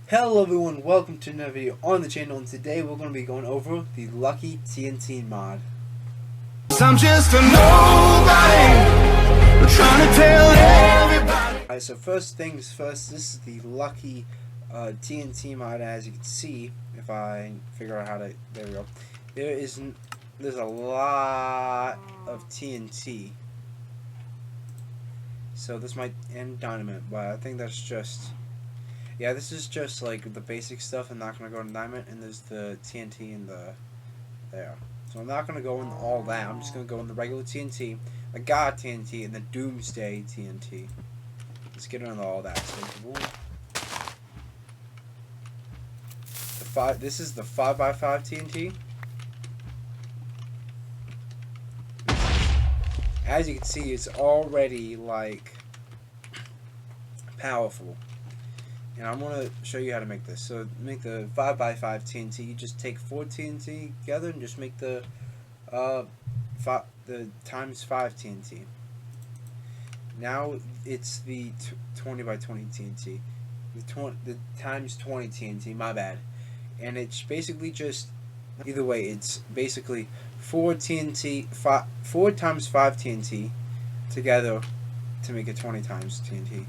Hello everyone, welcome to another video on the channel, and today we're going to be going over the Lucky TNT mod. I'm just a nobody, trying to tell everybody. Alright, so first things first, this is the Lucky TNT mod. As you can see, if I figure out how to, there we go. There's a lot of TNT. So this might end dynamite, but I think that's just, yeah, this is just like the basic stuff. I'm not going to go to dynamite, and there's the TNT in the, there. So I'm not going to go in all that. I'm just going to go in the regular TNT, the God TNT, and the Doomsday TNT. Let's get into all that. So this is the 5x5 TNT. As you can see, it's already like powerful. And I'm going to show you how to make this. So to make the 5x5 TNT, you just take 4 TNT together and just make the times 5 TNT. Now it's the 20x20 TNT. The times 20 TNT, my bad. And it's basically just, either way, it's basically 4 TNT, 4 times 5 TNT together to make it 20 times TNT.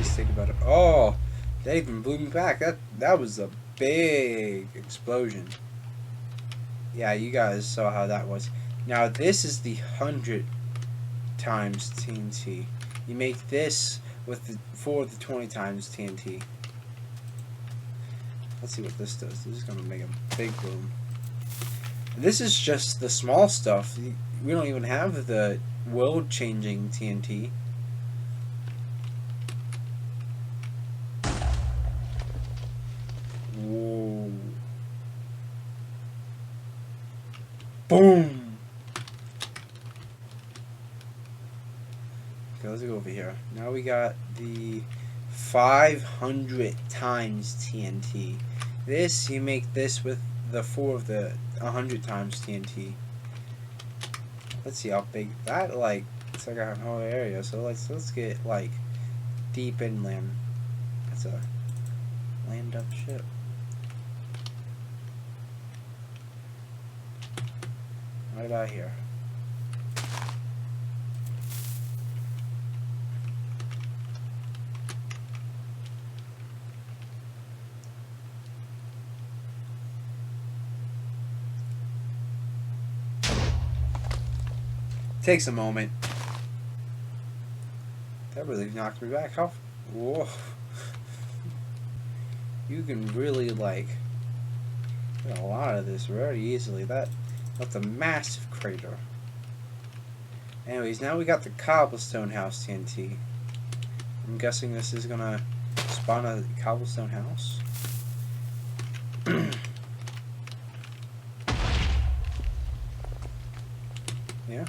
Think about it. Oh, that even blew me back. That was a big explosion. Yeah, you guys saw how that was. Now this is the 100 times TNT. You make this with the 4 of the 20 times TNT. Let's see what this does. This is gonna make a big boom. This is just the small stuff. We don't even have the world-changing TNT. Whoa. Boom. Okay, let's go over here. Now we got the 500 times TNT. This, you make this with the 4 of the 100 times TNT. Let's see how big that, like, it's like a whole area. So let's get like deep inland. That's a land up ship. Right about here. Takes a moment. That really knocked me back. How? Whoa. You can really like get a lot of this very easily. That's a massive crater. Anyways, now we got the cobblestone house TNT. I'm guessing this is gonna spawn a cobblestone house. Yeah.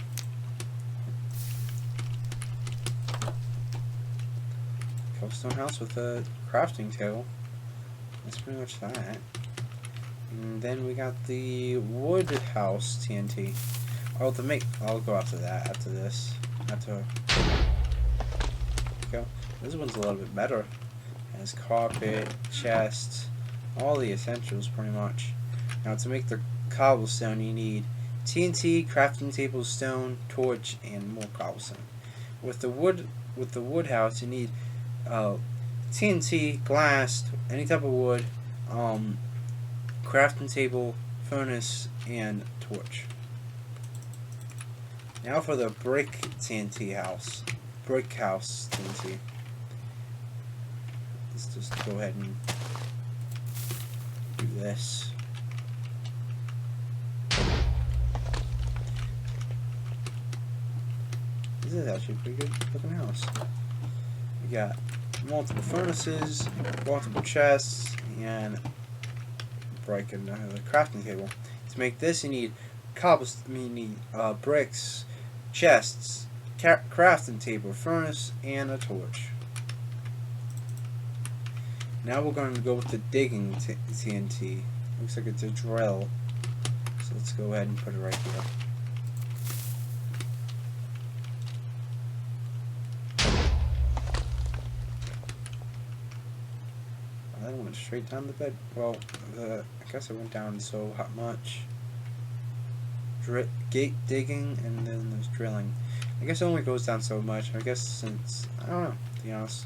Cobblestone house with a crafting table. That's pretty much that. And then we got the wood house TNT. Oh, I'll go after that, after this. Go. This one's a little bit better. It has carpet, chest, all the essentials pretty much. Now to make the cobblestone you need TNT, crafting table, stone, torch, and more cobblestone. With the wood house you need TNT, glass, any type of wood, crafting table, furnace, and torch. Now for the brick TNT house. Brick house TNT. Let's just go ahead and do this. This is actually a pretty good looking house. We got multiple furnaces, multiple chests, and breaking the crafting table. To make this, you need bricks, chests, crafting table, furnace, and a torch. Now we're going to go with the digging TNT. Looks like it's a drill. go ahead and put it right here. That went straight down the bed. Well, I guess it went down so much. Gate digging and then there's drilling. I guess it only goes down so much. I guess since, I don't know, to be honest.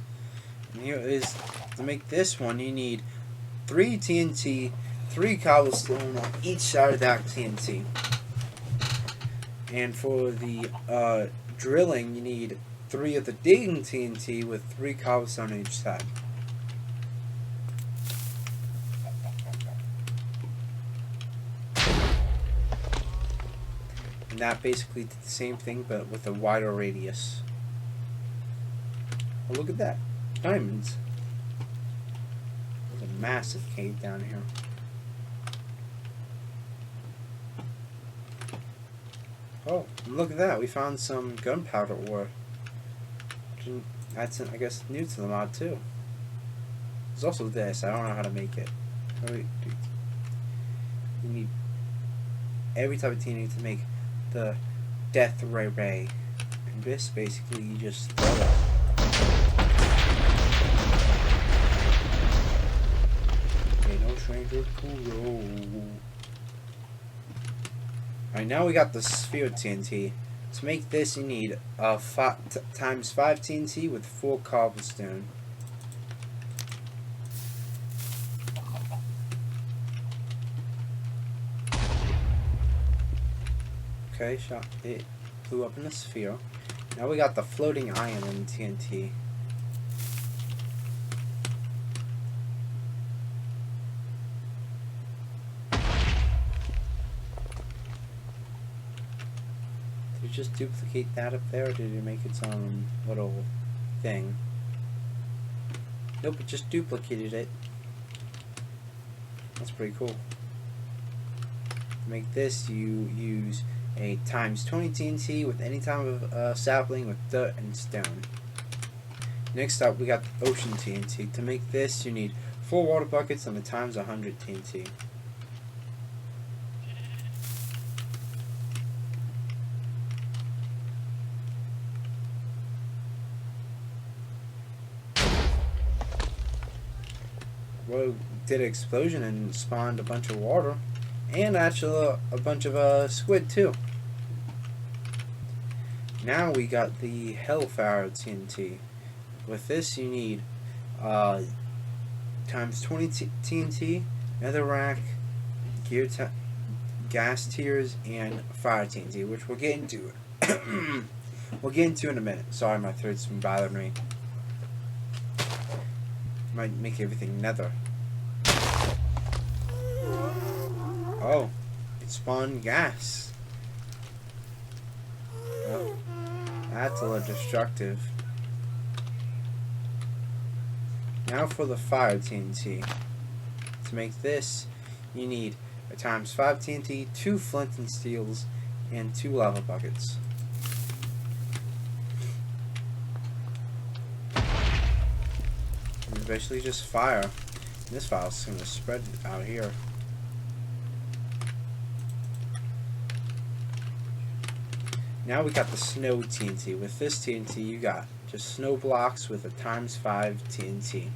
And here is, to make this one, you need 3 TNT, 3 cobblestone on each side of that TNT. And for the drilling, you need 3 of the digging TNT with 3 cobblestone on each side. And that basically did the same thing, but with a wider radius. Oh, look at that. Diamonds. There's a massive cave down here. Oh, look at that. We found some gunpowder ore. That's, I guess, new to the mod, too. There's also this. I don't know how to make it. You need every type of TNT to make the death ray. And this, basically, you just throw it. Okay, no stranger to roll. Alright, now we got the sphere TNT. To make this, you need times 5 TNT with 4 cobblestone. Okay, it blew up in the sphere. Now we got the floating iron in TNT. Did you just duplicate that up there, or did you make its own little thing? Nope, it just duplicated it. That's pretty cool. To make this, you use a times 20 TNT with any type of sapling with dirt and stone. Next up, we got the ocean TNT. To make this, you need 4 water buckets and a times 100 TNT. Well, did an explosion and spawned a bunch of water. And actually a bunch of squid too. Now we got the Hellfire TNT. With this you need times 20 TNT, netherrack, gas tiers, and fire TNT, which we'll get into. We'll get into in a minute. Sorry, my throat's been bothering me. Might make everything nether. Oh, it spawned gas. Oh, that's a little destructive. Now for the fire TNT. To make this, you need a times 5 TNT, 2 flint and steels, and 2 lava buckets. It's basically just fire. And this fire is going to spread out here. Now we got the snow TNT. With this TNT, you got just snow blocks with a times 5 TNT.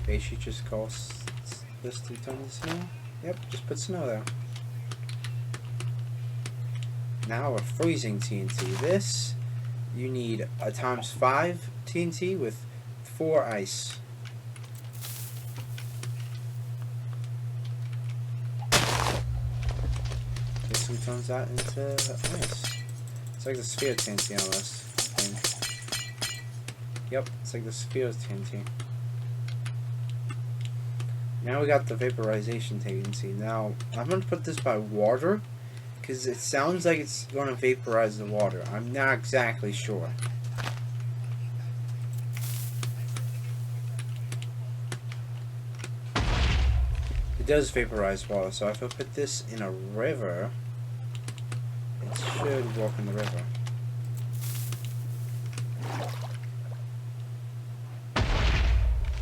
Basically just costs this 2 tons of snow. Yep, just put snow there. Now a freezing TNT. This, you need a times 5 TNT with 4 ice. Basically turns that into ice. It's like the sphere TNT almost, I think. Yep, it's like the sphere TNT. Now we got the vaporization TNT. Now, I'm going to put this by water, because it sounds like it's going to vaporize the water. I'm not exactly sure. It does vaporize water, so if I put this in a river, it should walk in the river.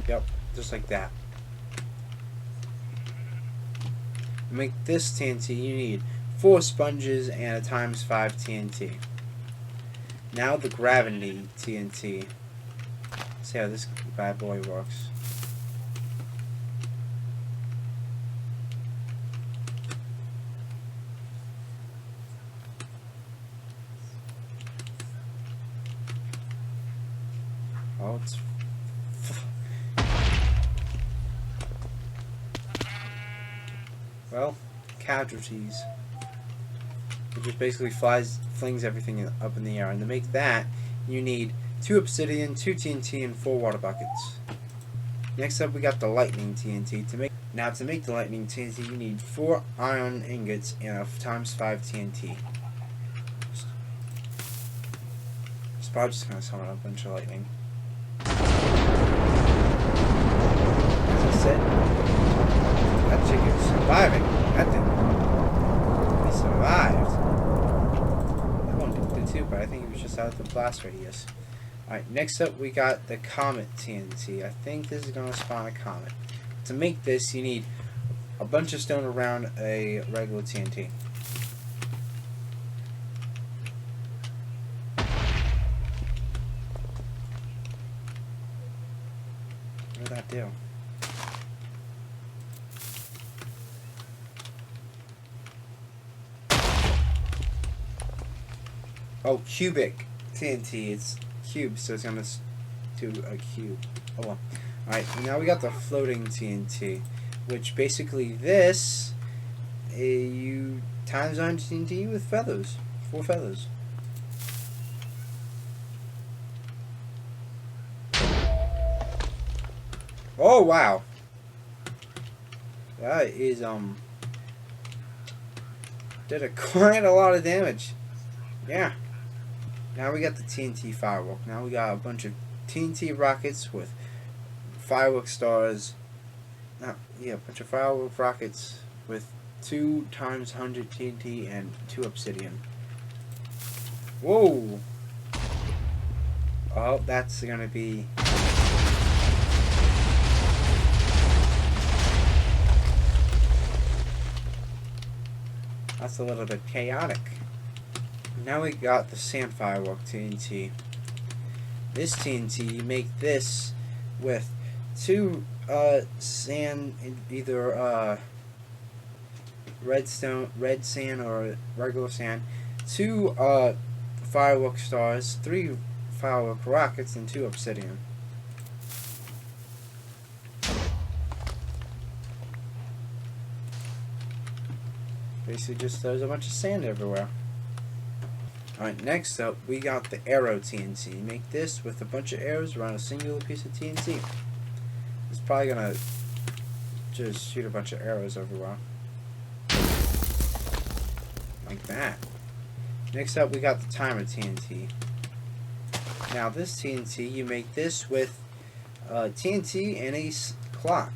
Yep, just like that. To make this TNT, you need 4 sponges and a times 5 TNT. Now the gravity TNT. Let's see how this bad boy works. Oh, it's well, casualties. It just basically flings everything up in the air. And to make that, you need 2 obsidian, 2 TNT, and 4 water buckets. Next up, we got the lightning TNT. To make the lightning TNT, you need 4 iron ingots and a times 5 TNT. It's probably just gonna summon a bunch of lightning. As I said, that chick is surviving. That thing. He survived. That one did too, but I think he was just out of the blast radius. Alright, next up we got the comet TNT. I think this is going to spawn a comet. To make this, you need a bunch of stone around a regular TNT. What did that do? Oh, cubic TNT. It's cube, so it's gonna do a cube. Oh well. Alright, now we got the floating TNT, which basically this, you times on TNT with feathers. 4 feathers. Oh wow. That is did quite a lot of damage. Yeah. Now we got the TNT firework. Now we got a bunch of TNT rockets with firework stars. Yeah, a bunch of firework rockets with 2 times 100 TNT and 2 obsidian. Whoa! Oh, that's gonna be. That's a little bit chaotic. Now we got the sand firework TNT. This TNT, you make this with 2 sand, either red sand or regular sand, 2 firework stars, 3 firework rockets, and 2 obsidian. Basically just there's a bunch of sand everywhere. Alright, next up we got the arrow TNT. You make this with a bunch of arrows around a singular piece of TNT. It's probably gonna just shoot a bunch of arrows everywhere. Like that. Next up we got the timer TNT. Now this TNT, you make this with TNT and a clock.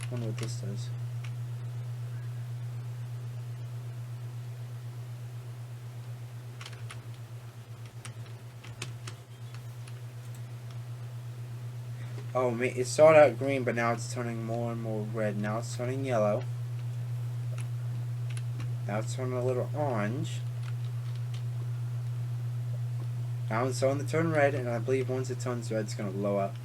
I wonder what this does. Oh, it started out green, but now it's turning more and more red. Now it's turning yellow. Now it's turning a little orange. Now it's starting to turn red, and I believe once it turns red, it's going to blow up.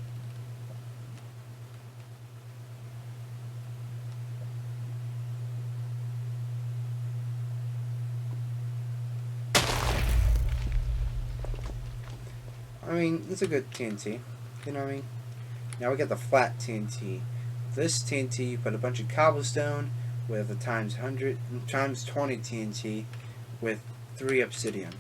I mean, it's a good TNT. You know what I mean? Now we got the flat TNT. This TNT, you put a bunch of cobblestone with a times 100, times 20 TNT with 3 obsidian.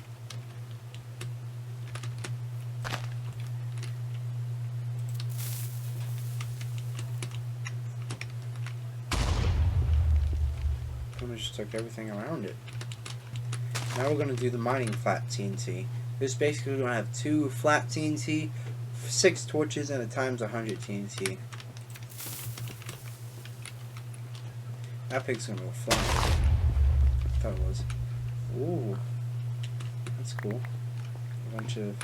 I just took everything around it. Now we're going to do the mining flat TNT. This basically going to have 2 flat TNT, 6 torches, and a times 100 TNT. That pig's going to go flying. I thought it was. Ooh. That's cool. A bunch of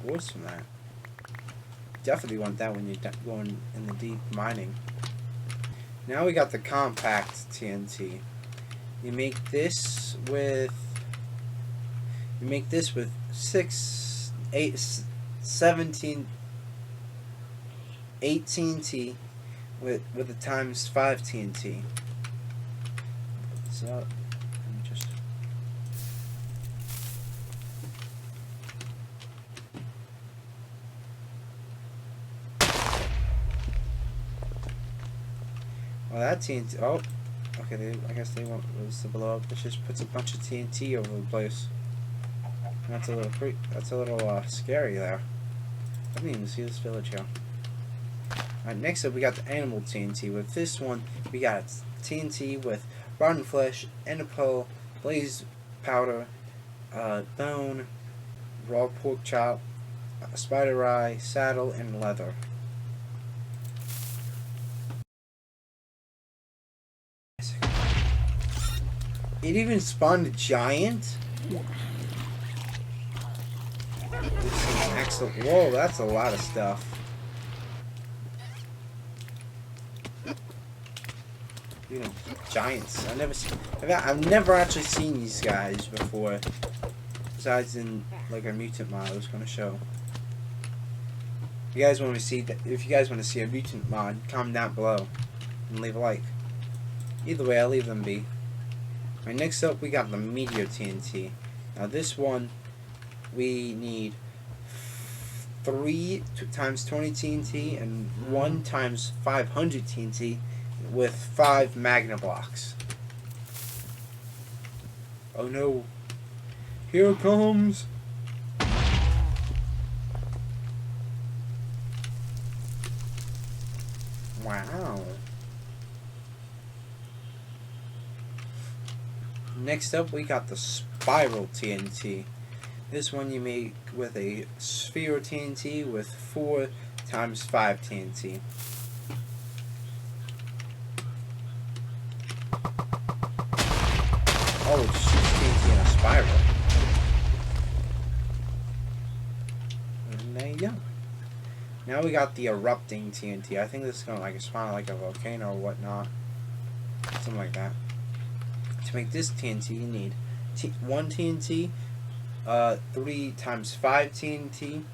ores from that. Definitely want that when you're going in the deep mining. Now we got the compact TNT. You make this with 8 TNT with a times 5 TNT. So let me just. Well, that TNT. Oh, okay. I guess they want us to blow up. It just puts a bunch of TNT over the place. That's a little scary there. I didn't even see this village here. Alright, next up we got the animal TNT. With this one, we got TNT with rotten flesh, enderpearl, blaze powder, bone, raw pork chop, spider eye, saddle, and leather. It even spawned a giant? Excellent. Whoa, that's a lot of stuff. You know, giants. I've never actually seen these guys before. Besides in like a mutant mod I was gonna show. If you guys want to see a mutant mod, comment down below and leave a like. Either way, I'll leave them be. Alright, next up we got the meteor TNT. Now this one we need 3 times 20 TNT and 1 times 500 TNT with 5 magna blocks. Oh no. Here it comes. Wow. Next up we got the spiral TNT. This one you make with a sphere TNT with 4 times 5 TNT. Oh, it's just TNT in a spiral. And there you go. Now we got the erupting TNT. I think this is gonna like spawn like a volcano or whatnot. Something like that. To make this TNT you need 1 TNT, 3 times 5 TNT,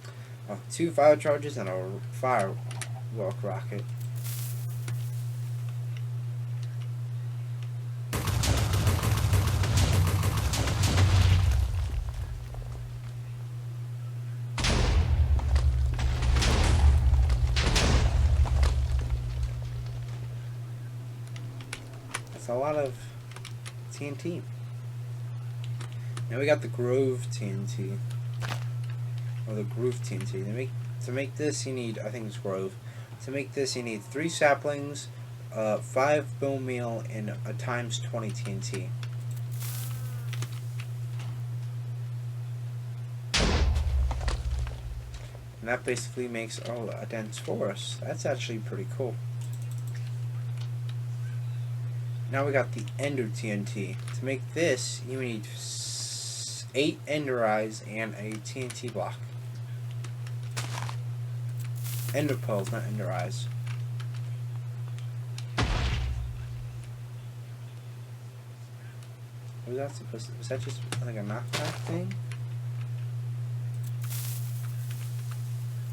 2 fire charges, and a firework rocket. That's a lot of TNT. Now we got the Grove TNT, or the Groove TNT. To make this you need, I think it's Grove. To make this you need 3 saplings, 5 bone meal, and a times 20 TNT. And that basically makes a dense forest. That's actually pretty cool. Now we got the Ender TNT. To make this, you need 8 Ender Eyes and a TNT block. Ender Pearls, not Ender Eyes. What was that supposed to? Was that just like a knockback thing?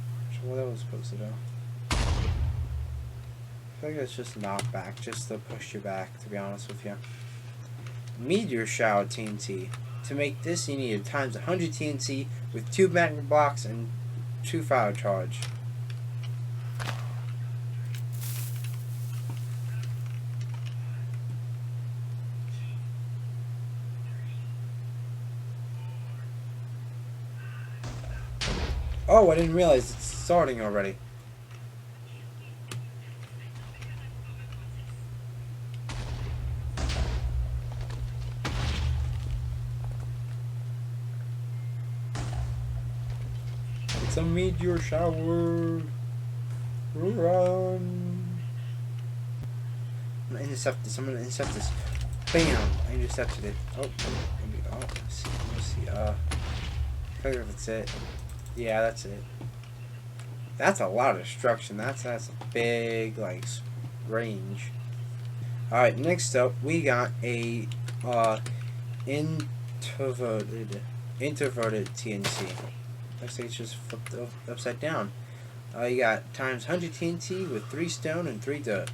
I'm not sure what that was supposed to do. I think it's just knockback, just to push you back, to be honest with you. Meteor Shower TNT. To make this, you need a times 100 TNT with 2 magma blocks and 2 fire charge. Oh, I didn't realize it's starting already. It's a meteor shower. Run. I'm gonna intercept this. Bam! I intercepted it. Oh, let's see. I figure if it's it. Yeah, that's it. That's a lot of destruction. That's a big like range. All right, next up we got a introverted TNT. Looks like it's just flipped upside down. You got times 100 TNT with 3 stone and 3 dirt.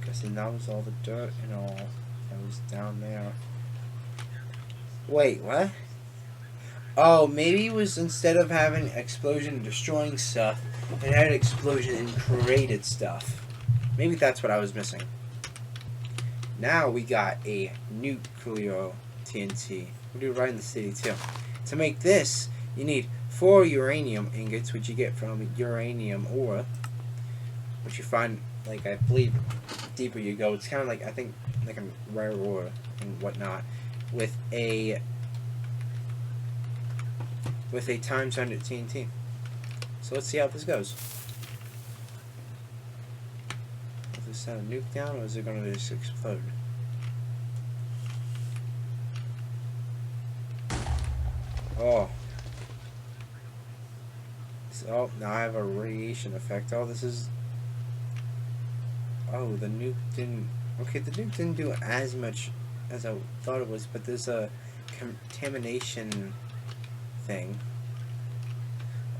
Guessing that was all the dirt and all that was down there. Wait, what? Oh, maybe it was instead of having explosion and destroying stuff, it had explosion and created stuff. Maybe that's what I was missing. Now we got a nuclear TNT. We do it right in the city too. To make this, you need 4 uranium ingots, which you get from uranium ore, which you find, like, I believe, deeper you go. It's kind of like, I think, like a rare ore and whatnot, with a times 100 TNT. So let's see how this goes. Is this send a nuke down, or is it going to just explode? Oh. So, now I have a radiation effect. Oh, this is... Oh, the nuke didn't... Okay, the nuke didn't do as much as I thought it was, but there's a contamination thing.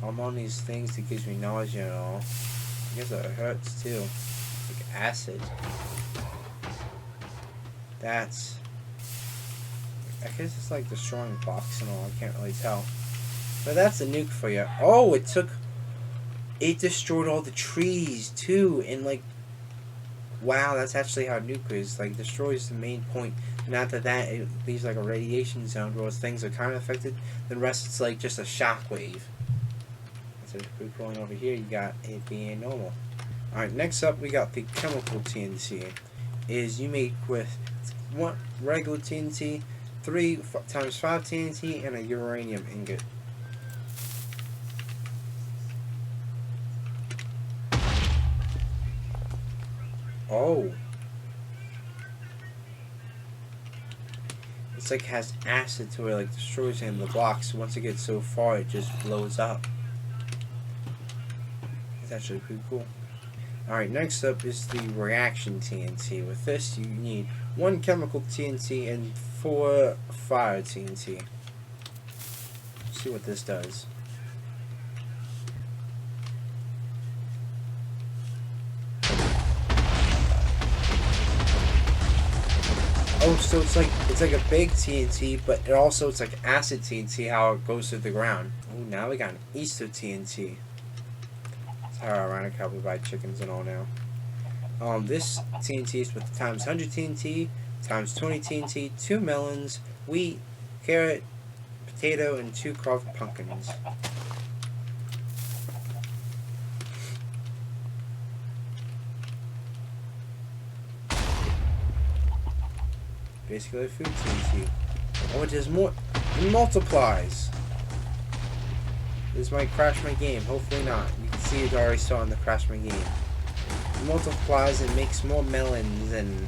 I'm on these things that gives me nausea and all. I guess it hurts too. Like acid. That's... I guess it's like destroying blocks and all. I can't really tell. But that's a nuke for you. Oh, it destroyed all the trees too. And like... Wow, that's actually how nuke is. Like, destroys the main point. And after that, it leaves like a radiation zone where things are kind of affected. The rest, it's like just a shockwave. So we're going over here, you got it being normal. Alright, next up we got the chemical TNT. Is you make with 1 regular TNT, 3 times 5 TNT, and a uranium ingot. Oh. It's like has acid to it, like destroys him the blocks. Once it gets so far, it just blows up. It's actually pretty cool. Alright, next up is the reaction TNT. With this, you need 1 chemical TNT and 4 fire TNT. Let's see what this does. Oh, so it's like a big TNT, but it's like acid TNT, how it goes through the ground. Oh, now we got an Easter TNT. That's how ironic how we buy chickens and all now. This TNT is with times 100 TNT, times 20 TNT, 2 melons, wheat, carrot, potato, and 2 carved pumpkins. Basically food TNT. Oh, it does more. It multiplies. This might crash my game. Hopefully not. You can see it already starting to crash my game. It multiplies and makes more melons and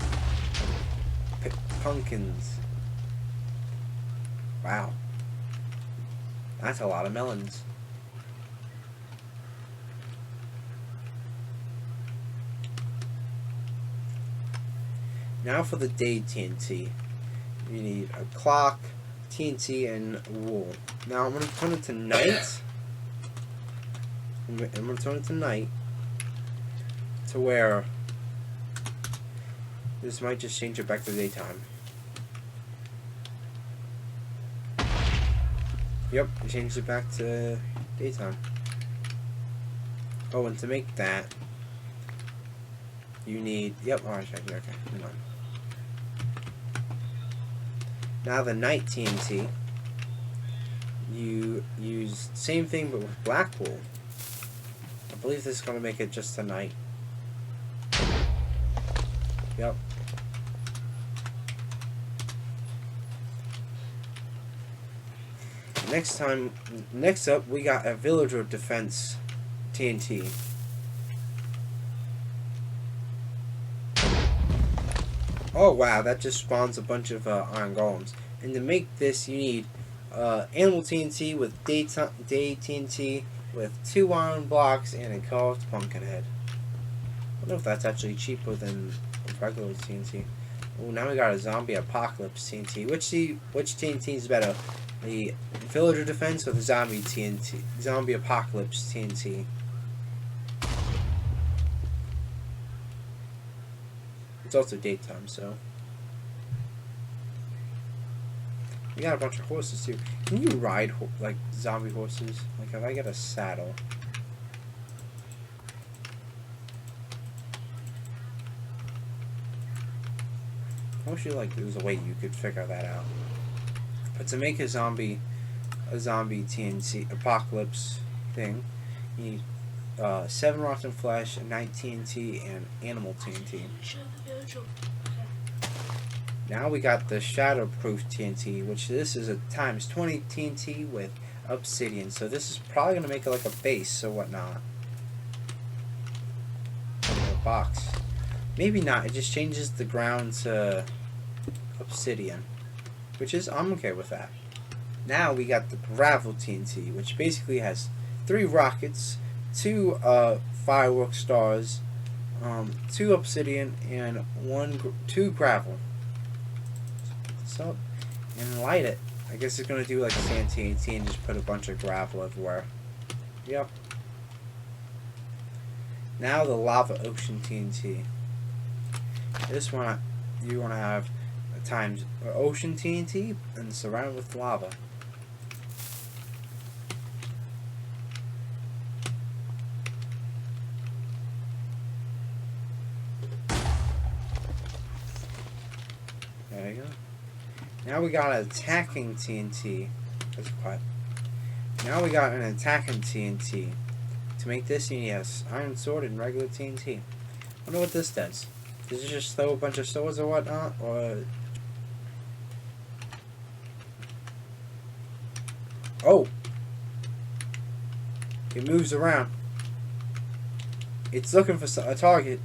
pumpkins. Wow. That's a lot of melons. Now for the day TNT. You need a clock, TNT, and wool. Now I'm going to turn it to night. I'm going to turn it to night. To where this might just change it back to daytime. Yep, it changed it back to daytime. Oh, and to make that, you need... Yep, alright, okay, come on. Now the night TNT, you use same thing but with black wool. I believe this is going to make it just a night. Yep. Next up, we got a villager defense TNT. Oh wow, that just spawns a bunch of iron golems. And to make this, you need animal TNT with day TNT with 2 iron blocks and a carved pumpkin head. I don't know if that's actually cheaper than regular TNT. Oh, now we got a zombie apocalypse TNT. Which TNT is better? The villager defense or the zombie TNT? Zombie apocalypse TNT. It's also daytime, so. We got a bunch of horses too. Can you ride like zombie horses? Like if I get a saddle. I wish there was a way you could figure that out. But to make a zombie TNT apocalypse thing, you need 7 rotten flesh, a night TNT, and animal TNT. Now we got the shatterproof TNT, which this is a times 20 TNT with obsidian. So this is probably gonna make it like a base or whatnot. Or a box. Maybe not. It just changes the ground to obsidian, which is I'm okay with that. Now we got the gravel TNT, which basically has 3 rockets, 2 firework stars, 2 obsidian, and 2 gravel. So up and light it. I guess it's gonna do like sand TNT and just put a bunch of gravel everywhere. Yep. Now the lava ocean TNT. This one you want to have times ocean TNT and surround it with lava. There you go. Now we got an attacking TNT. That's quiet. Now we got an attacking TNT. To make this, you need an iron sword and regular TNT. I wonder what this does. Does it just throw a bunch of swords or whatnot? Or... oh! It moves around. It's looking for a target.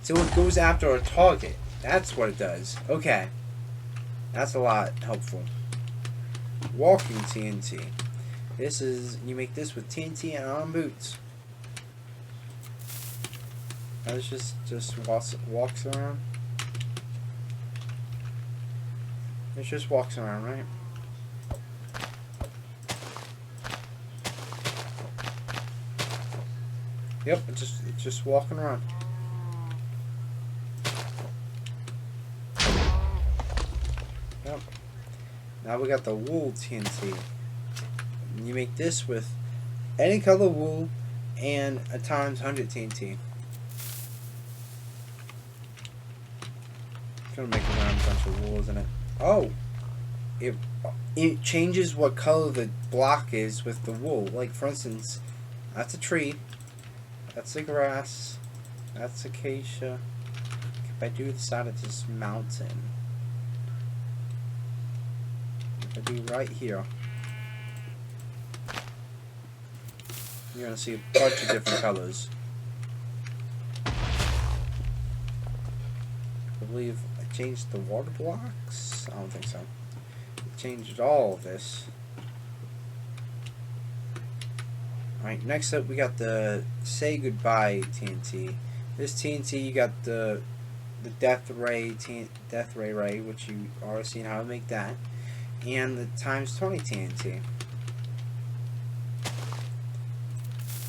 So it goes after a target. That's what it does. Okay. That's a lot helpful. Walking TNT. This is, you make this with TNT and on boots. Now this just walks around. It just walks around, right? Yep, it's just walking around. Yep. Now we got the wool TNT. You make this with any color wool and a times 100 TNT. It's gonna make around a bunch of wool, isn't it? Oh! It changes what color the block is with the wool. Like, for instance, that's a tree. That's a grass. That's acacia. If I do the side of this mountain. If I do right here. You're going to see a bunch of different colors. I believe I changed the water blocks? I don't think so. I changed all of this. Alright, next up we got the Say Goodbye TNT. This TNT, you got the Death Ray, which you already seen how to make that. And the times 20 TNT.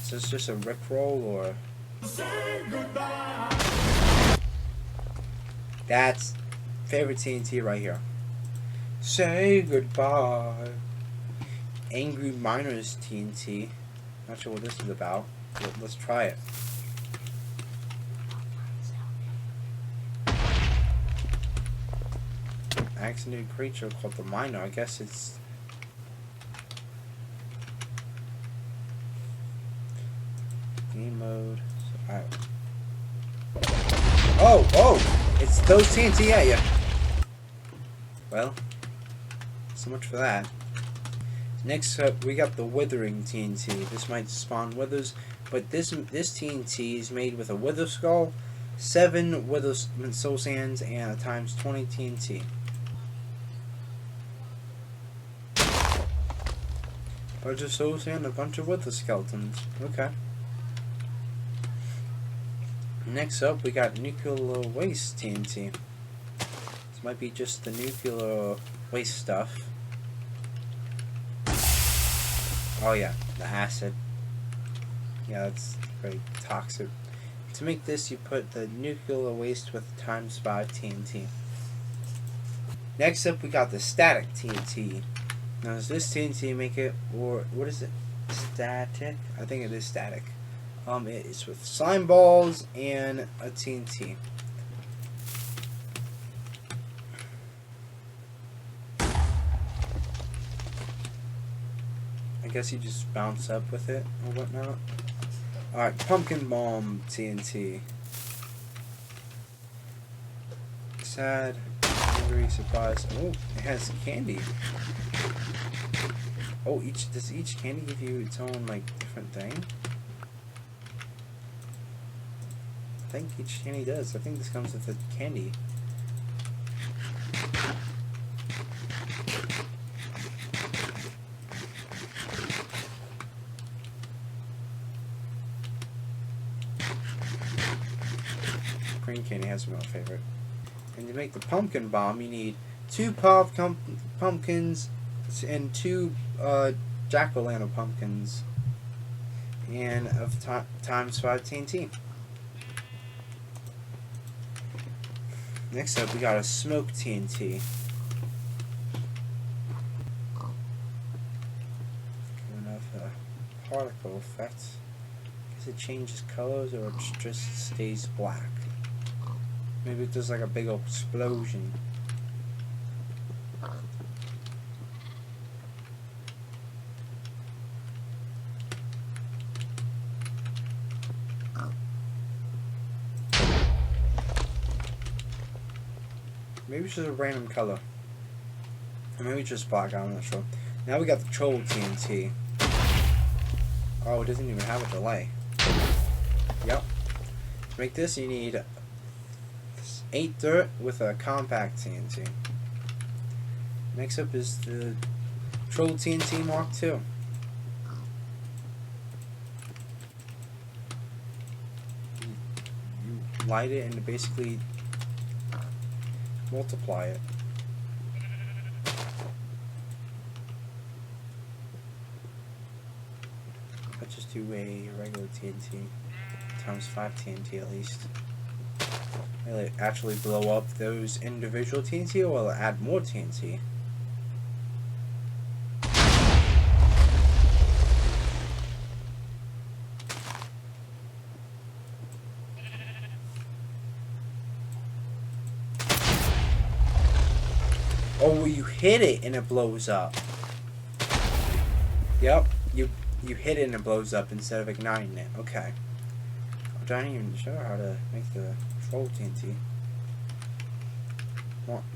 So it's just a rickroll or... Say goodbye. That's favorite TNT right here. Say goodbye. Angry Miners TNT. Not sure what this is about, but let's try it. Accident creature called the Miner. I guess it's... game mode. Oh! It's those TNT at ya. Well, So much for that. Next up, we got the Withering TNT. This might spawn withers, but this TNT is made with a Wither Skull, 7 Wither Soul Sands, and a times 20 TNT. Bunch of Soul Sand, a bunch of Wither Skeletons. Okay. Next up, we got Nuclear Waste TNT. This might be just the nuclear waste stuff. Oh yeah, the acid. Yeah, that's very toxic. To make this, you put the nuclear waste with times 5 TNT. Next up, we got the static TNT. Now, does this TNT make it, or what is it? Static? I think it is static. It's with slime balls and a TNT. I guess you just bounce up with it or whatnot. Alright, Pumpkin Bomb TNT. Sad, angry, surprise. Oh, it has candy. Oh, does each candy give you its own like different thing? I think each candy does. I think this comes with a candy. Green candy has my favorite. And to make the pumpkin bomb, you need 2 pumpkins and 2 jack-o'-lantern pumpkins, and of times 5 TNT. Next up, we got a smoke TNT. Good enough particle effect. Guess it changes colors or it just stays black. Maybe it does like a big explosion. Maybe it's just a random color. Or maybe it's just black, I'm not sure. Now we got the Troll TNT. Oh, it doesn't even have a delay. Yep. To make this, you need 8 dirt with a compact TNT. Next up is the Troll TNT Mark II. You light it and basically multiply it. Let's just do a regular TNT times 5 TNT at least. Will it actually blow up those individual TNT, or will it add more TNT? Oh, well, you hit it and it blows up. Yep, you hit it and it blows up instead of igniting it. Okay. I'm not even sure how to make the Troll TNT.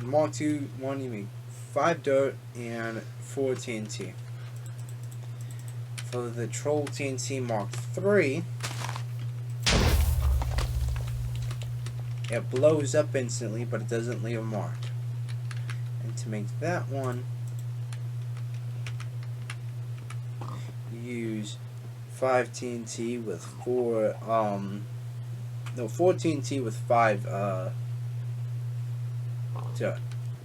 Mark II, you need 5 dirt and 4 TNT. For the Troll TNT Mark III, it blows up instantly, but it doesn't leave a mark. And to make that one, you use 5 TNT with 4 TNT with 5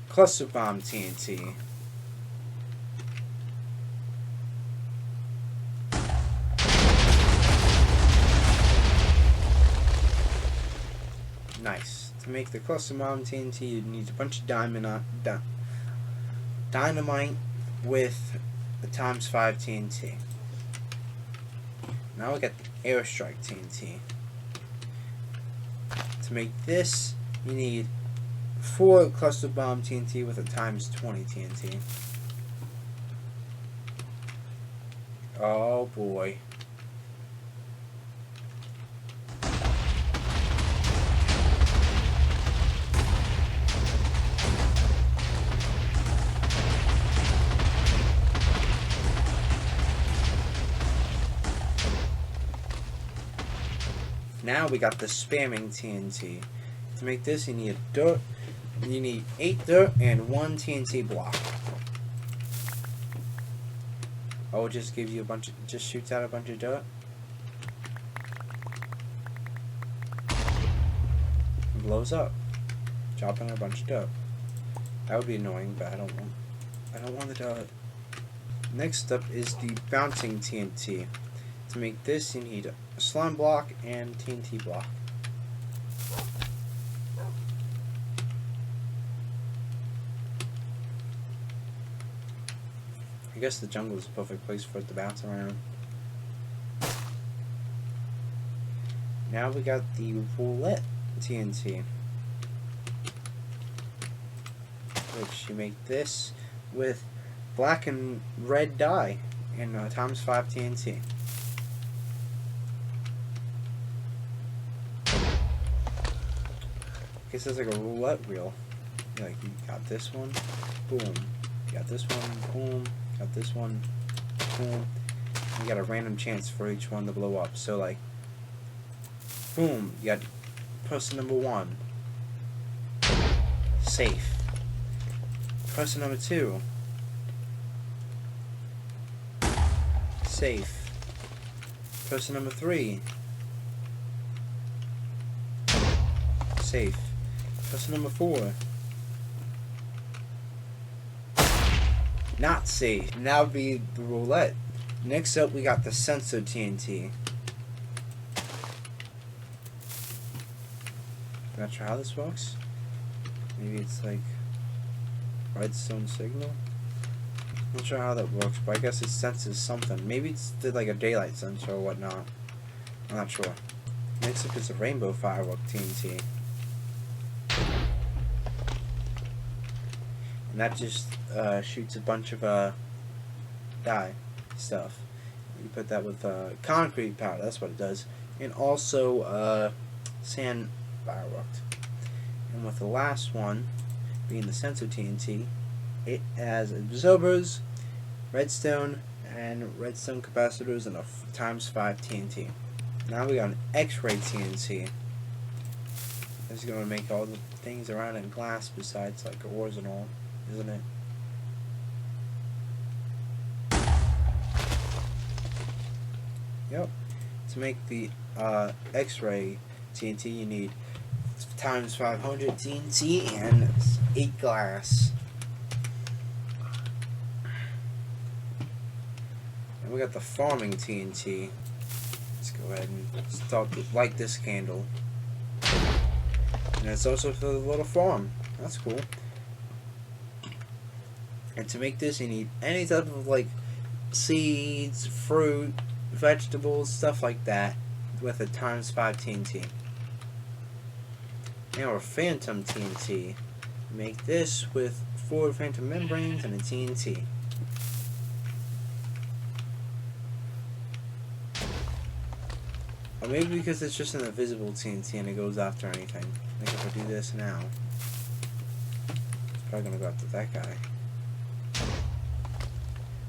cluster bomb TNT. Nice. To make the cluster bomb TNT, you need a bunch of dynamite with the times 5 TNT. Now we got the airstrike TNT. To make this, you need 4 cluster bomb TNT with a times 20 TNT. Oh boy. Now we got the spamming TNT. To make this, you need You need 8 dirt and 1 TNT block. I will just give you a bunch of, just shoots out a bunch of dirt. And blows up. Dropping a bunch of dirt. That would be annoying, but I don't want the dirt. Next up is the bouncing TNT. To make this, you need a slime block and TNT block. I guess the jungle is the perfect place for it to bounce around. Now we got the roulette TNT, which you make this with black and red dye and ×5 TNT. I guess it's like a roulette wheel. Like, you got this one, boom. You got this one, boom. Got this one, boom. You got a random chance for each one to blow up. So, like, boom. You got person number 1. Safe. Person number 2. Safe. Person number 3. Safe. Person number 4. Not safe. Now would be the roulette. Next up, we got the sensor TNT. Not sure how this works. Maybe it's like redstone signal. Not sure how that works, but I guess it senses something. Maybe it's like a daylight sensor or whatnot. I'm not sure. Next up is the rainbow firework TNT. And that just shoots a bunch of dye stuff. You put that with concrete powder, that's what it does. And also sand firework. And with the last one, being the sensor TNT, it has absorbers, redstone, and redstone capacitors, and a ×5 TNT. Now we got an X-ray TNT. This is going to make all the things around in glass besides like ores and all, isn't it? Yep. To make the X-ray TNT, you need ×500 TNT and 8 glass. And we got the farming TNT. Let's go ahead and start to light this candle. And it's also for the little farm. That's cool. And to make this, you need any type of like seeds, fruit, vegetables, stuff like that, with a ×5 TNT. Now a phantom TNT. Make this with 4 phantom membranes and a TNT. Or maybe because it's just an invisible TNT and it goes after anything. Like if I do this now, it's probably gonna go after that guy.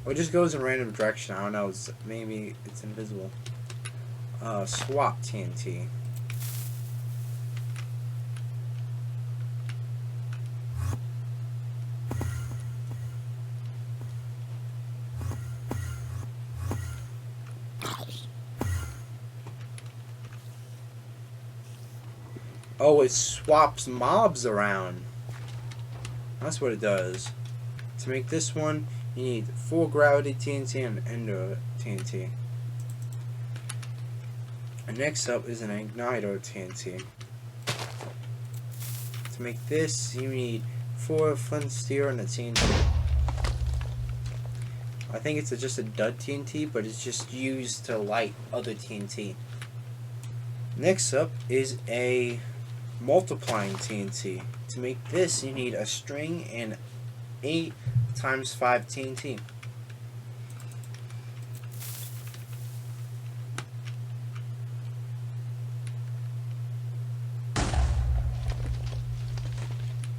Or it just goes in a random direction. I don't know. Maybe it's invisible. Swap TNT. Oh, it swaps mobs around. That's what it does. To make this one, you need 4 gravity TNT and ender TNT. And next up is an igniter TNT. To make this, you need 4 flint steel and a TNT. I think it's just a dud TNT, but it's just used to light other TNT. Next up is a multiplying TNT. To make this, you need a string and 8 ×5 TNT.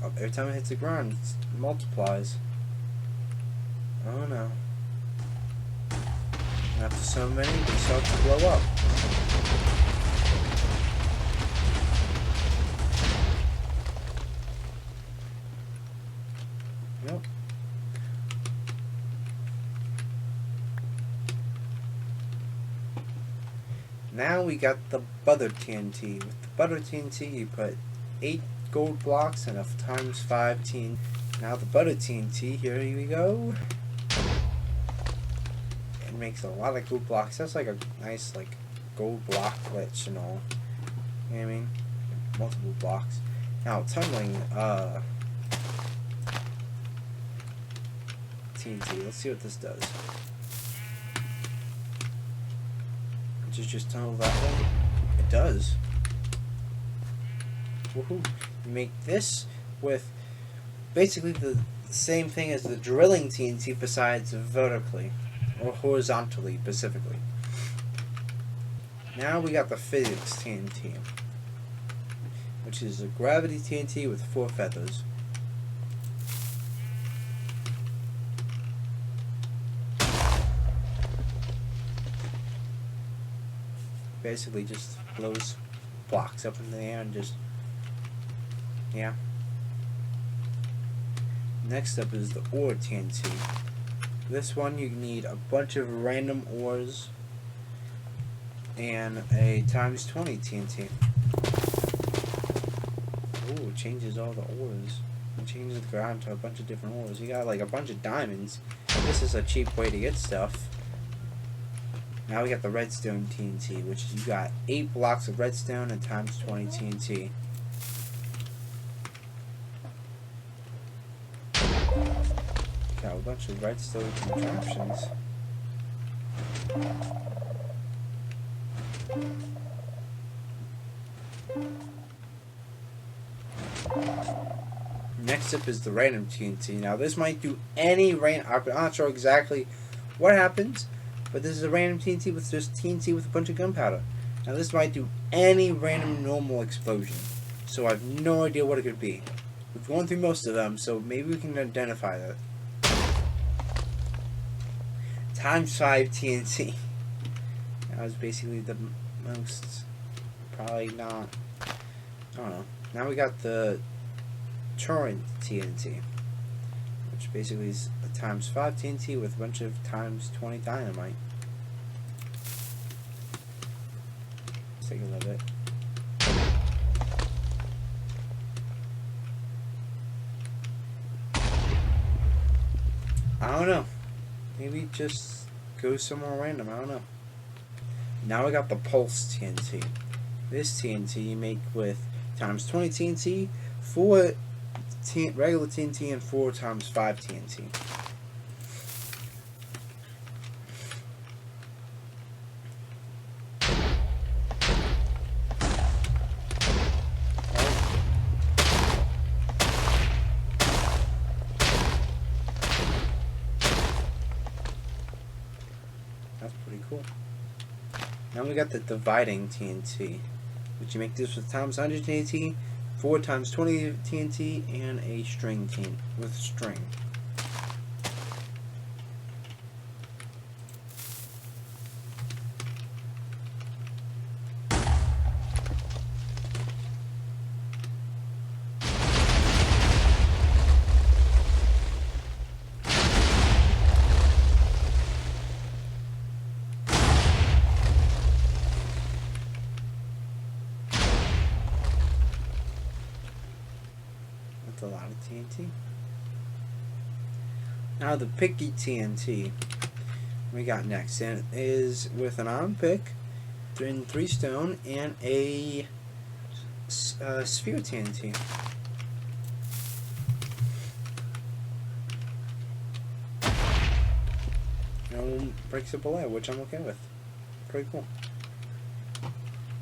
Oh, every time it hits the ground, it multiplies. Oh no. And after so many, they start to blow up. Now we got the butter TNT. With the butter TNT, you put 8 gold blocks and a times 5 TNT. Now the butter TNT, here we go. It makes a lot of gold blocks. That's like a nice like gold block glitch and all. You know what I mean? Multiple blocks. Now tunneling TNT. Let's see what this does. Just tunnel that way. It does. Woohoo! You make this with basically the same thing as the drilling TNT, besides vertically or horizontally, specifically. Now we got the physics TNT, which is a gravity TNT with 4 feathers. Basically just blows blocks up in the air and just, yeah. Next up is the ore TNT. This one you need a bunch of random ores and a times 20 TNT. Ooh, it changes all the ores. It changes the ground to a bunch of different ores. You got like a bunch of diamonds. This is a cheap way to get stuff. Now we got the redstone TNT, which is you got 8 blocks of redstone and times 20 TNT. Got a bunch of redstone contraptions. Next up is the random TNT. Now this might do any I'm not sure exactly what happens, but this is a random TNT with just TNT with a bunch of gunpowder. Now this might do any random normal explosion, so I have no idea what it could be. We've gone through most of them, so maybe we can identify that. Times 5 TNT. That was basically the most, probably not, I don't know. Now we got the torrent TNT, which basically is a times 5 TNT with a bunch of times 20 dynamite. Let's take a little bit. I don't know. Maybe just go somewhere random. I don't know. Now we got the pulse TNT. This TNT you make with times 20 TNT, 4 regular TNT, and 4 times 5 TNT. That's pretty cool. Now we got the dividing TNT, which you make this with times 100 TNT, 4 times 20 TNT, and a string TNT with string. A lot of TNT. Now the picky TNT we got next, and it is with an iron pick, 3 stone, and a sphere TNT. No breaks it below, which I'm okay with. Pretty cool.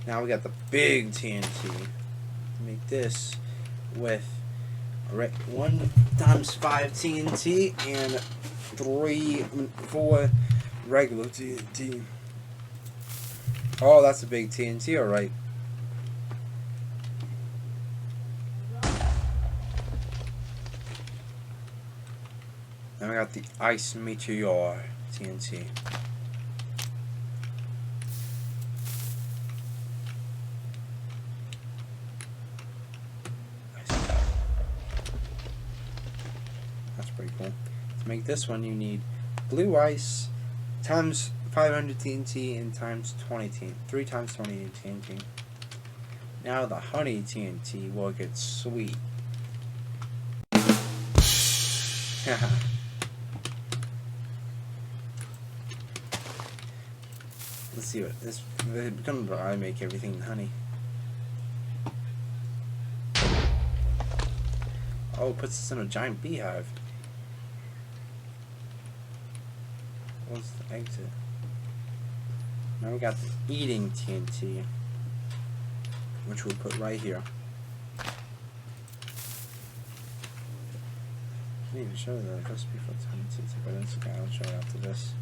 Now we got the big TNT. Make this with 1 times 5 TNT and 4 regular TNT. Oh, that's a big TNT, alright. Then we got the ice meteor TNT. That's pretty cool. To make this one, you need blue ice times 500 TNT and times 20 TNT. 3 times 20 TNT. Now the honey TNT will get sweet. Let's see what this. I make everything honey. Oh, it puts us in a giant beehive. What's the exit? Now we got the eating TNT, which we'll put right here. I didn't even show the recipe for TNT, but it's okay. I'll show it after this.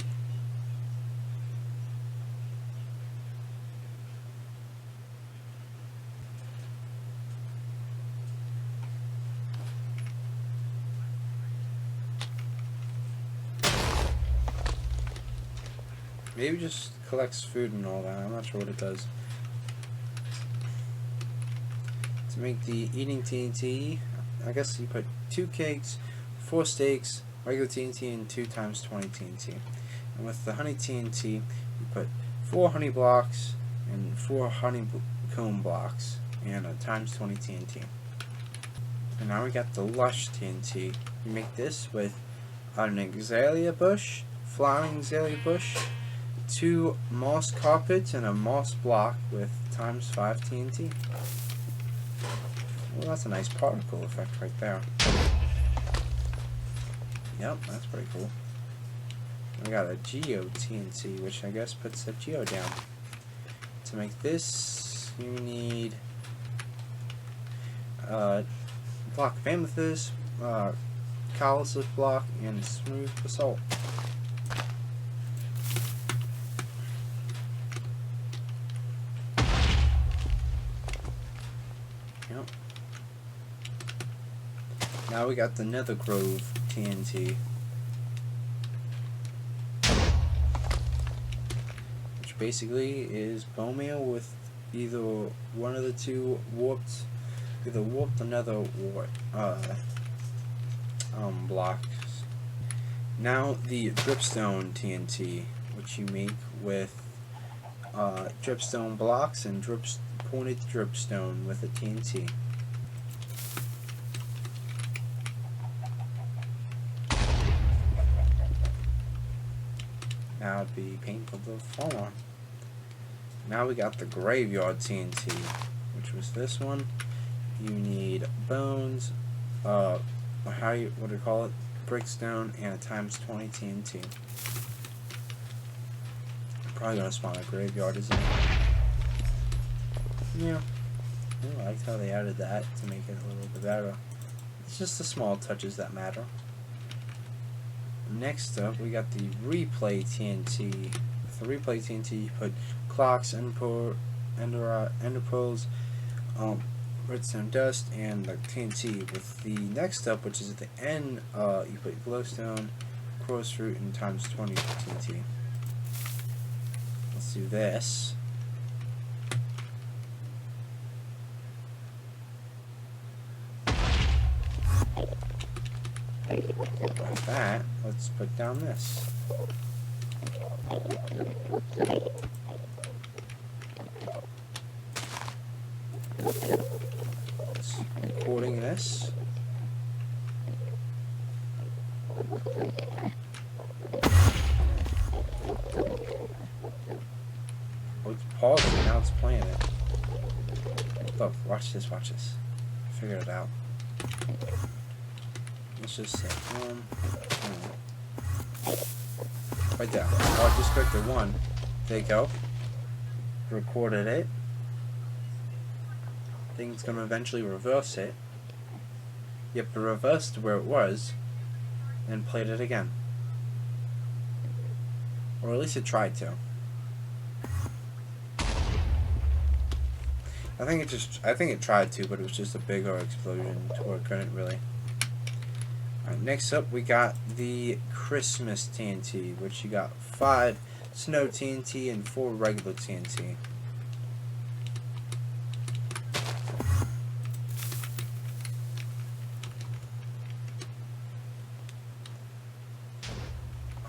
Maybe just collects food and all that. I'm not sure what it does. To make the eating TNT, I guess you put 2 cakes, 4 steaks, regular TNT, and 2 times 20 TNT. And with the honey TNT, you put 4 honey blocks and 4 honeycomb blocks and a times 20 TNT. And now we got the lush TNT. You make this with an azalea bush, flowering azalea bush, 2 moss carpets, and a moss block with times 5 TNT. Well, that's a nice particle effect right there. Yep, that's pretty cool. We got a geo TNT, which I guess puts the geo down. To make this, you need a block of amethyst, colossus block, and smooth basalt. Yep. Now we got the Nether Grove TNT, which basically is bone meal with either one of the two warped, either warped or nether blocks. Now the dripstone TNT, which you make with dripstone blocks and pointed dripstone with a TNT. Now it'd be painful to fall on. Now we got the graveyard TNT, which was this one. You need bones, what do you call it? Brickstone, and a times 20 TNT. Probably gonna spawn a graveyard, isn't it? Yeah. I liked how they added that to make it a little bit better. It's just the small touches that matter. Next up, we got the replay TNT. With the replay TNT, you put clocks, ender pearls, redstone dust, and the TNT. With the next up, which is at the end, you put glowstone, crow's fruit, and times 20 TNT. Let's do this. Like that, let's put down this. Recording this. Oh, it's pausing, now it's playing it. Look, watch this, watch this. Figure it out. Let's just say, right there. Oh, I just clicked the 1. There you go. Recorded it. I think it's gonna eventually reverse it. You have to reverse to where it was, and played it again. Or at least it tried to. I think it tried to, but it was just a bigger explosion to where it couldn't really. Alright, next up we got the Christmas TNT, which you got 5 snow TNT and 4 regular TNT.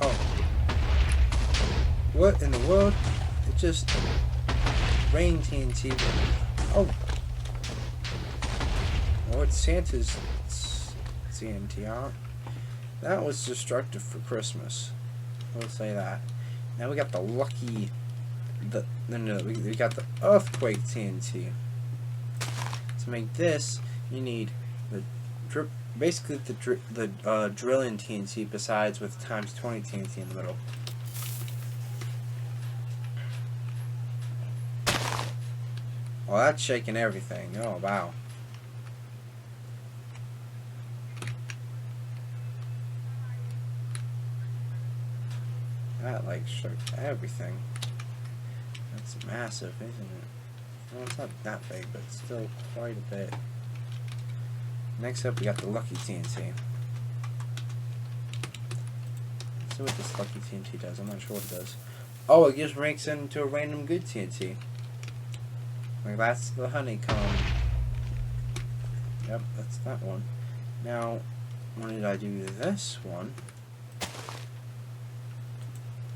Oh. What in the world? It just rained TNT. Oh. Well, it's Santa's TNT, huh? That was destructive for Christmas. We'll say that. Now we got the lucky... we got the earthquake TNT. To make this, you need the basically the drilling TNT besides with times 20 TNT in the middle. Well, that's shaking everything. Oh, wow. That, like, shook everything. That's massive, isn't it? Well, it's not that big, but still quite a bit. Next up, we got the lucky TNT. Let's see what this lucky TNT does. I'm not sure what it does. Oh, it just ranks into a random good TNT. Like, that's the honeycomb. Yep, that's that one. Now, when did I do this one?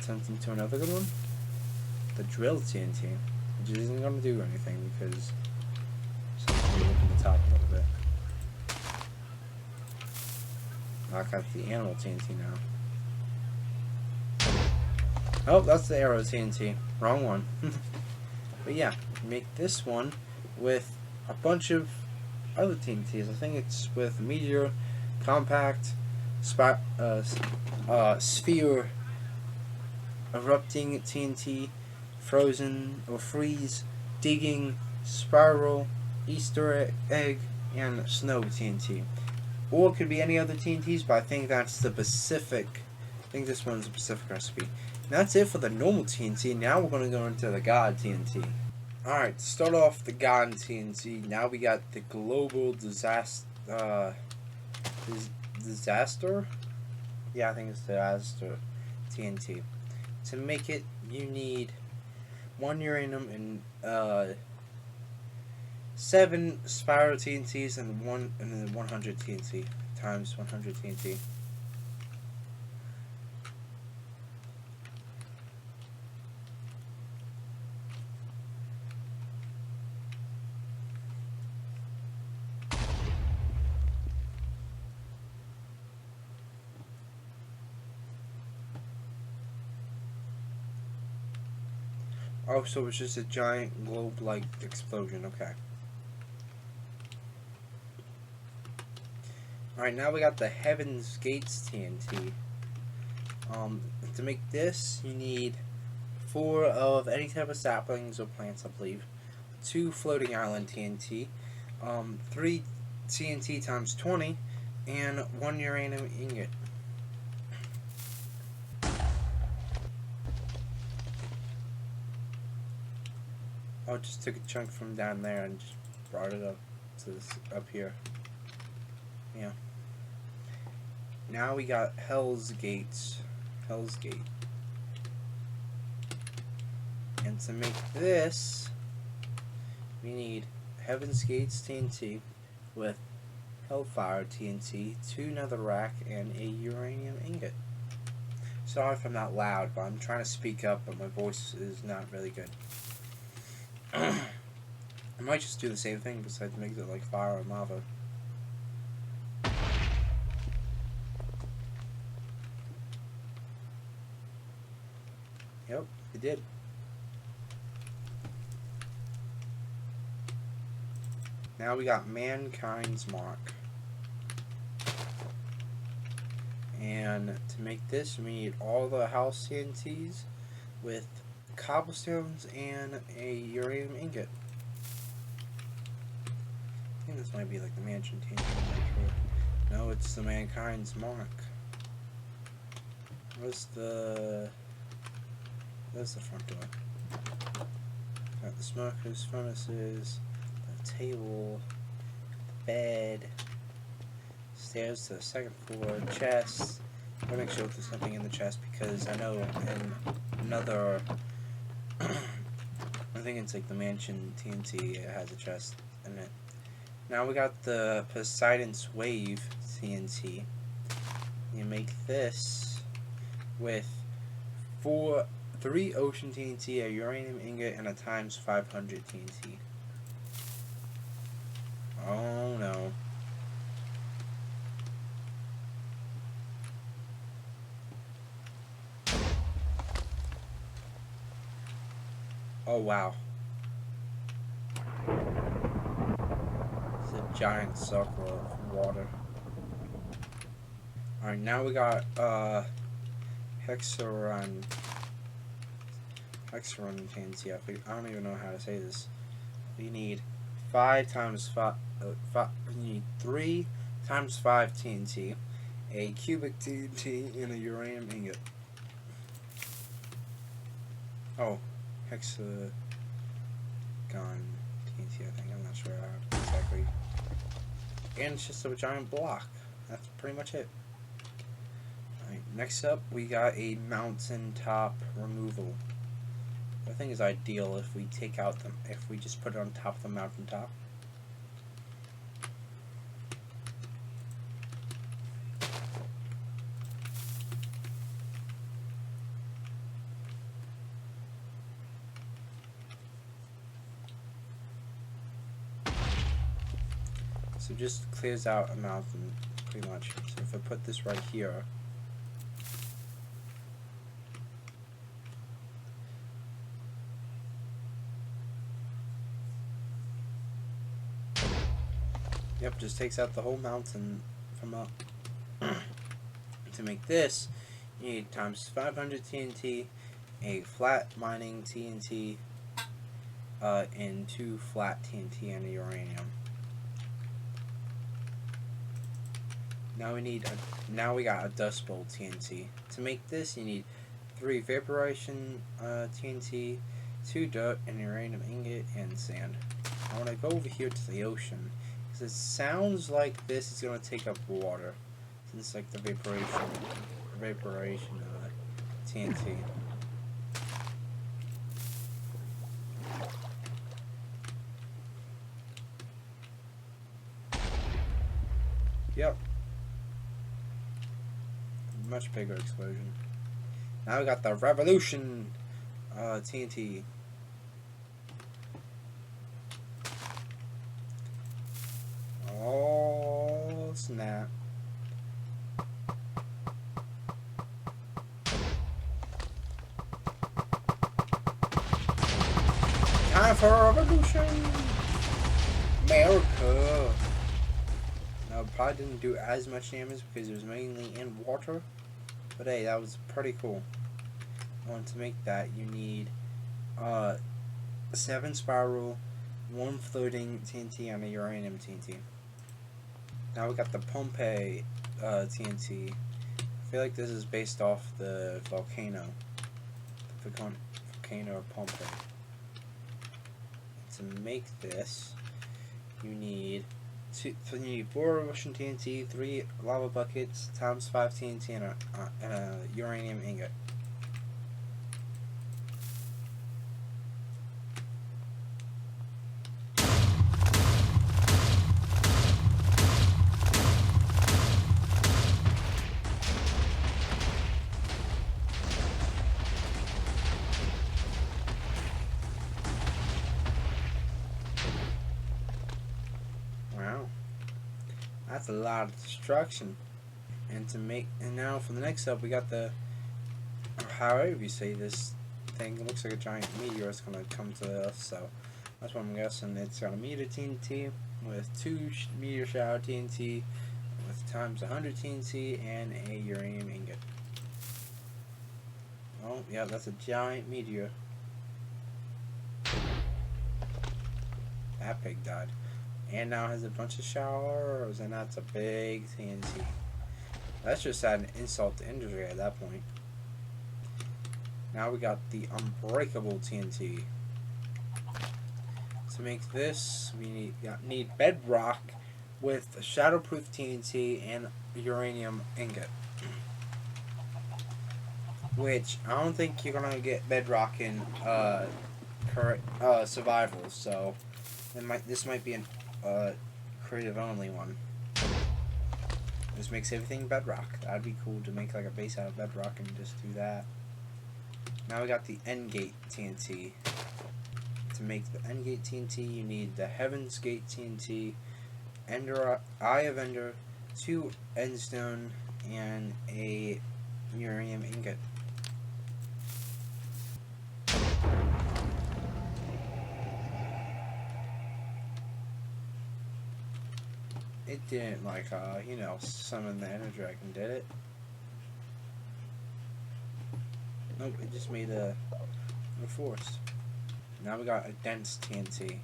Turns into another good one. The drill TNT, which isn't going to do anything because it's going to look at the top a little bit. I got the animal TNT now. Oh, that's the arrow TNT. Wrong one. But yeah, make this one with a bunch of other TNTs. I think it's with meteor, compact, sphere, erupting TNT, frozen or freeze, digging, spiral, Easter egg, and snow TNT. Or it could be any other TNTs, but I think that's the Pacific. I think this one's a Pacific recipe. And that's it for the normal TNT. Now we're going to go into the God TNT. Alright, to start off the God TNT, now we got the global disaster. Disaster? Yeah, I think it's disaster TNT. To make it, you need 1 uranium and 7 spiral TNTs and 100 TNT times 100 TNT. Oh, so it's just a giant globe-like explosion. Okay. Alright, now we got the Heaven's Gates TNT. To make this, you need 4 of any type of saplings or plants, I believe. 2 floating island TNT. 3 TNT times 20, and 1 uranium ingot. I just took a chunk from down there and just brought it up to this, up here. Yeah. Now we got Hell's Gate. And to make this, we need Heaven's Gates TNT with Hellfire TNT, 2 netherrack, and a uranium ingot. Sorry if I'm not loud, but I'm trying to speak up, but my voice is not really good. I might just do the same thing besides make it like fire and lava. Yep, it did. Now we got Mankind's Mark. And to make this, we need all the house TNTs with cobblestones and a uranium ingot. I think this might be like the mansion TNT. No, it's the Mankind's Mark. Where's the front door? Got the smokers, furnaces, the table, the bed, stairs to the 2nd floor, chest. I'm gonna make sure there's something in the chest because I know in another I think it's like the mansion TNT, it has a chest in it. Now we got the Poseidon's Wave TNT. You make this with 3 ocean TNT, a uranium ingot, and a times 500 TNT. Oh no. Oh wow. It's a giant circle of water. Alright, now we got Hexaron TNT. I don't even know how to say this. We need 5 times 5, we need 3 times 5 TNT, a cubic TNT, and a uranium ingot. Oh, hexagon TNT, I think. I'm not sure how exactly. And it's just a giant block. That's pretty much it. Alright, next up we got a mountaintop removal. I think is ideal if we take out them, if we just put it on top of the mountaintop. So it just clears out a mountain pretty much. So if I put this right here, yep, just takes out the whole mountain from up. To make this, you need times 500 TNT, a flat mining TNT, and 2 flat TNT and a uranium. Now we got a dust bowl TNT. To make this, you need 3 vaporization TNT, 2 dirt, and uranium ingot, and sand. I want to go over here to the ocean because it sounds like this is going to take up water, since like the vaporization TNT. Yep. Much bigger explosion. Now we got the revolution TNT. Oh snap. Time for a revolution! America! Now, it probably didn't do as much damage because it was mainly in water. But hey, that was pretty cool. And to make that, you need 7 spiral, 1 floating TNT, and a uranium TNT. Now we got the Pompeii TNT. I feel like this is based off the volcano. The volcano of Pompeii. To make this, you need 4 Russian TNT, 3 lava buckets, times 5 TNT, and a uranium ingot. Wow, that's a lot of destruction. And now for the next up, we got the, however you say this thing, it looks like a giant meteor is gonna come to us. So that's what I'm guessing. It's got a meteor TNT with 2 meteor shower TNT with times 100 TNT and a uranium ingot. Oh yeah, that's a giant meteor. That pig died. And now has a bunch of showers, and that's a big TNT. That's just an insult to injury at that point. Now we got the unbreakable TNT. To make this, we need bedrock with shadowproof TNT and uranium ingot. Which I don't think you're gonna get bedrock in survival. So this might be an creative only one. Just makes everything bedrock. That'd be cool to make like a base out of bedrock and just do that. Now we got the end gate TNT. To make the end gate TNT, you need the Heaven's Gate TNT, Eye of Ender, 2 endstone, and a uranium ingot. It didn't summon the Ender Dragon, did it? Nope, it just made a force. Now we got a dense TNT.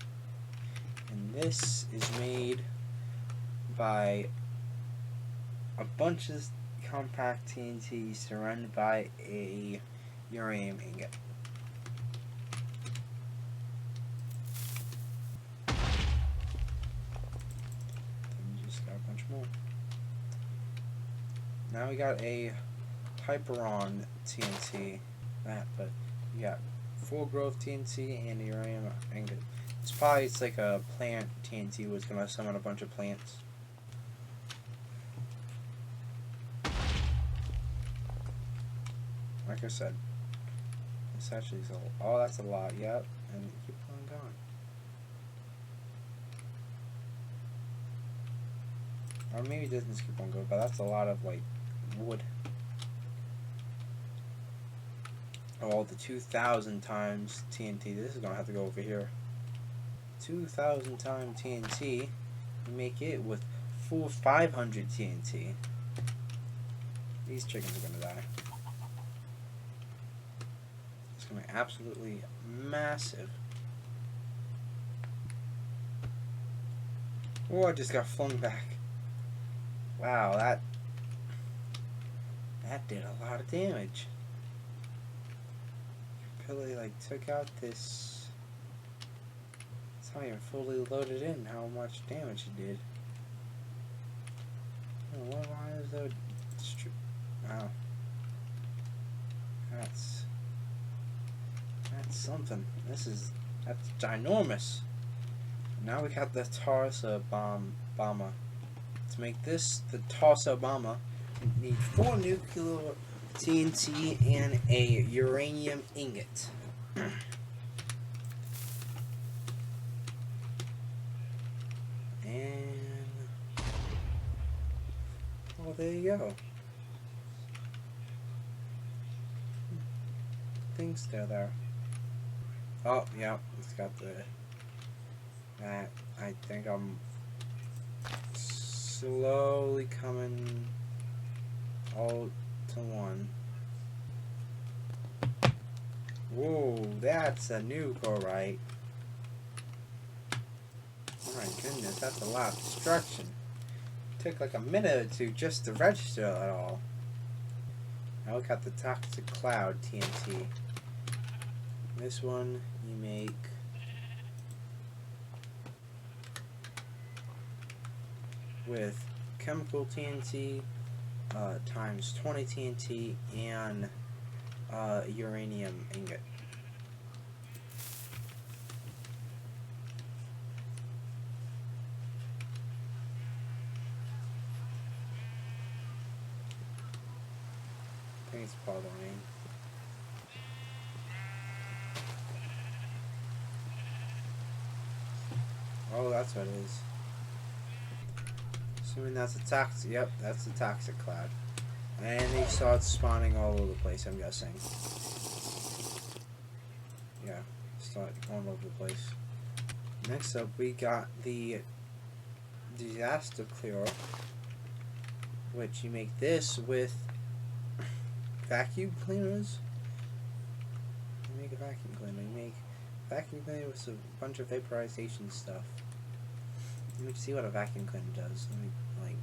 And this is made by a bunch of compact TNTs surrounded by a uranium ingot. Got a bunch more. Now we got a Hyperon TNT. But we got full growth TNT and a uranium ingot. It's like a plant TNT was gonna summon a bunch of plants. Like I said, this actually is that's a lot. Yep, and keep on going. Or maybe it doesn't keep on going, but that's a lot of, like, wood. Oh, the 2,000 times TNT. This is going to have to go over here. 2,000 times TNT. You make it with full 500 TNT. These chickens are going to die. It's going to be absolutely massive. Oh, I just got flung back. Wow, that did a lot of damage. Really, like, took out this. It's not even fully loaded in how much damage it did. Oh, why is that? Wow, that's something. That's ginormous. Now we got the Tarsa Bomber. To make this the Tarsa Bomber, you need 4 nuclear TNT and a uranium ingot. And well, there you go. Thing's still there. Oh, yeah, it's got that. I think I'm slowly coming all to 1. Whoa, that's a nuke, alright. Oh my goodness, that's a lot of destruction. Took like a minute or 2 just to register it all. Now we got the Toxic Cloud TNT. This one you make with chemical TNT, times 20 TNT, and uranium ingot. I think it's part of the rain. Oh, that's what it is. Assuming that's a toxic. Yep, that's the Toxic Cloud. And they start spawning all over the place, I'm guessing. Yeah, start going over the place. Next up, we got the Disaster Clearer, which you make this with vacuum cleaners. You make a vacuum cleaner. You make a vacuum cleaner with a bunch of vaporization stuff. Let me see what a vacuum cleaner does. Let me, like...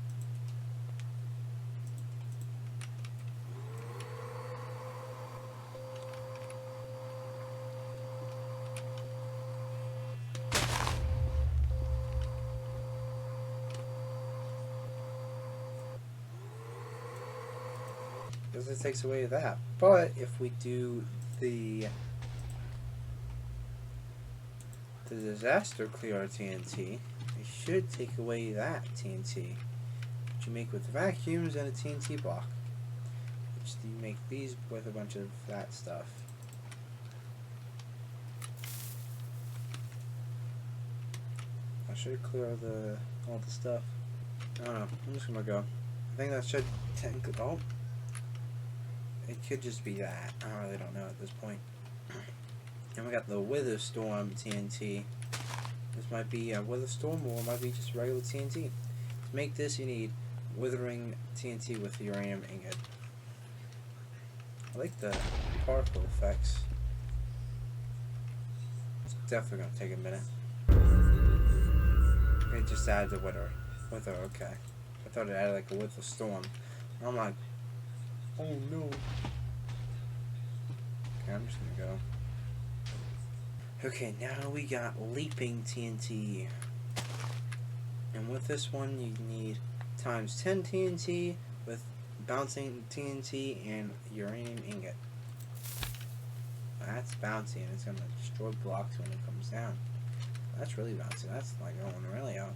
because it takes away that. But if we do the Disaster Clear TNT, it should take away that TNT, which you make with vacuums and a TNT block, which you make these with a bunch of that stuff. should clear all the stuff. I don't know. I'm just gonna go. I think that should technically. Oh, it could just be that. I really don't know at this point. And we got the Wither Storm TNT. This might be a Wither Storm, or it might be just regular TNT. To make this, you need Withering TNT with uranium ingot. I like the particle effects. It's definitely gonna take a minute. It just added the Wither. Wither, okay. I thought it added like a Wither Storm. I'm like, oh no. Okay, I'm just gonna go. Okay, now we got Leaping TNT. And with this one, you need times 10 TNT with Bouncing TNT and Uranium Ingot. That's bouncy, and it's gonna destroy blocks when it comes down. That's really bouncy. That's like going really up.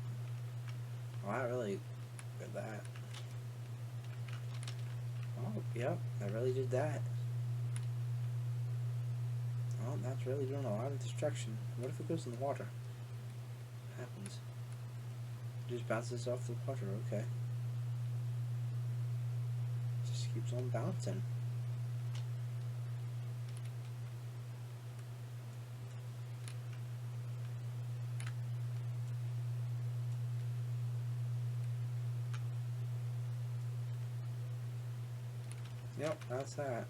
Oh, I really did that. Oh, yep, I really did that. Oh, that's really doing a lot of destruction. What if it goes in the water? What happens? It just bounces off the water, okay. Just keeps on bouncing. Yep, that's that.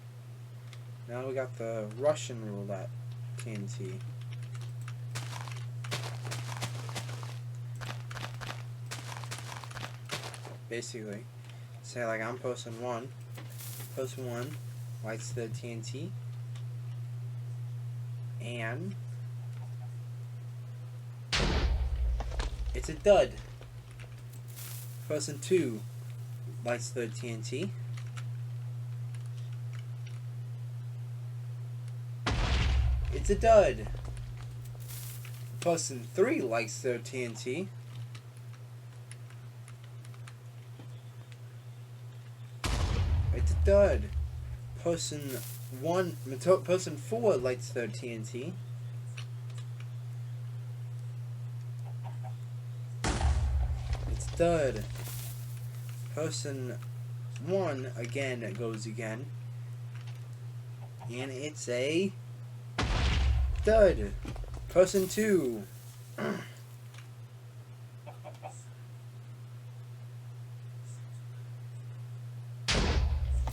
Now we got the Russian roulette TNT. Basically, say like I'm posting one, lights the TNT, and it's a dud. Posting two, lights the TNT. It's a dud. Person 3 likes their TNT. It's a dud. Person 4 likes their TNT. It's a dud. Person 1 again goes again. And it's a dud. Person 2.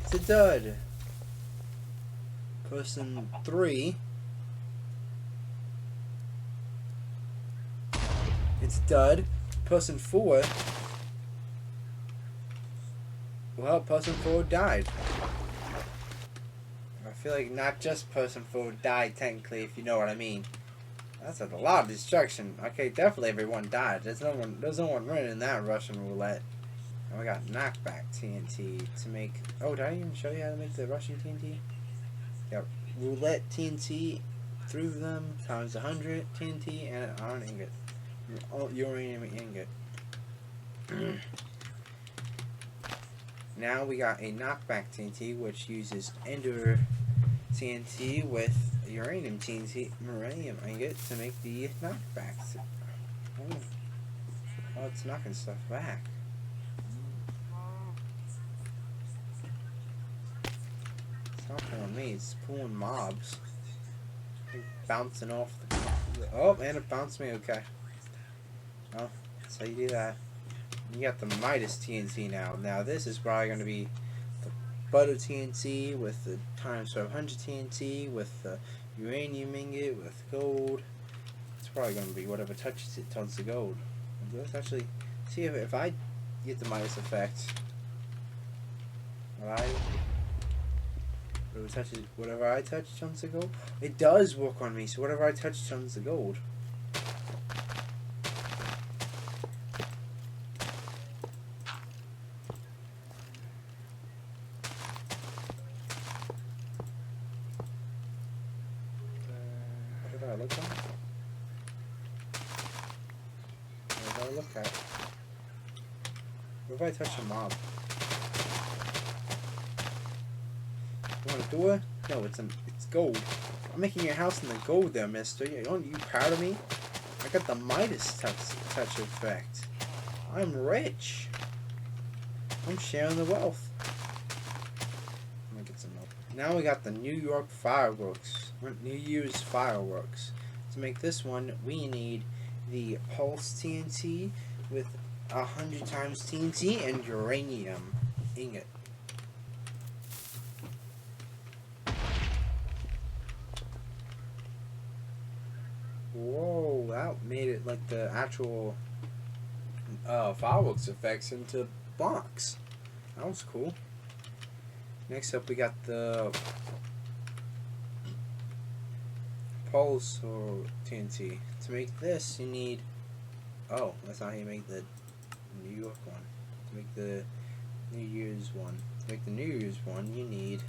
It's a dud. Person 3. It's a dud. Person 4. Well, person 4 died. I feel like not just person 4 died technically, if you know what I mean. That's a lot of destruction. Okay, definitely everyone died. There's no one running that Russian roulette. And we got knockback TNT to make. Oh, did I even show you how to make the Russian TNT? Yep, roulette TNT through them times 100 TNT and an iron ingot, uranium ingot. Now we got a knockback TNT, which uses ender TNT with uranium TNT, uranium ingot to make the knockbacks. Oh, it's knocking stuff back. It's not pulling me, it's pulling mobs. Like bouncing off the. Oh, and it bounced me, okay. Oh, that's how you do that. You got the Midas TNT now. Now this is probably going to be the butter TNT with the times 500 TNT with the uranium ingot with gold. It's probably going to be whatever touches it turns to gold. Let's actually see if I get the Midas effect. Whatever I touch turns to gold. It does work on me, so whatever I touch turns to gold. What did I look at? What did I look at? What if I touch a mob? You want a door? No, it's gold. I'm making your house in the gold there, mister. Aren't you proud of me? I got the Midas touch effect. I'm rich. I'm sharing the wealth. Let me get some milk. Now we got the New York fireworks. New Year's fireworks. To make this one, we need the Pulse TNT with 100 times TNT and uranium ingot. Whoa, that made it like the actual fireworks effects into blocks. That was cool. Next up, we got the Pulse or TNT. To make this, you need. Oh, that's not how you make the New York one. To make the New Year's one. To make the New Year's one, you need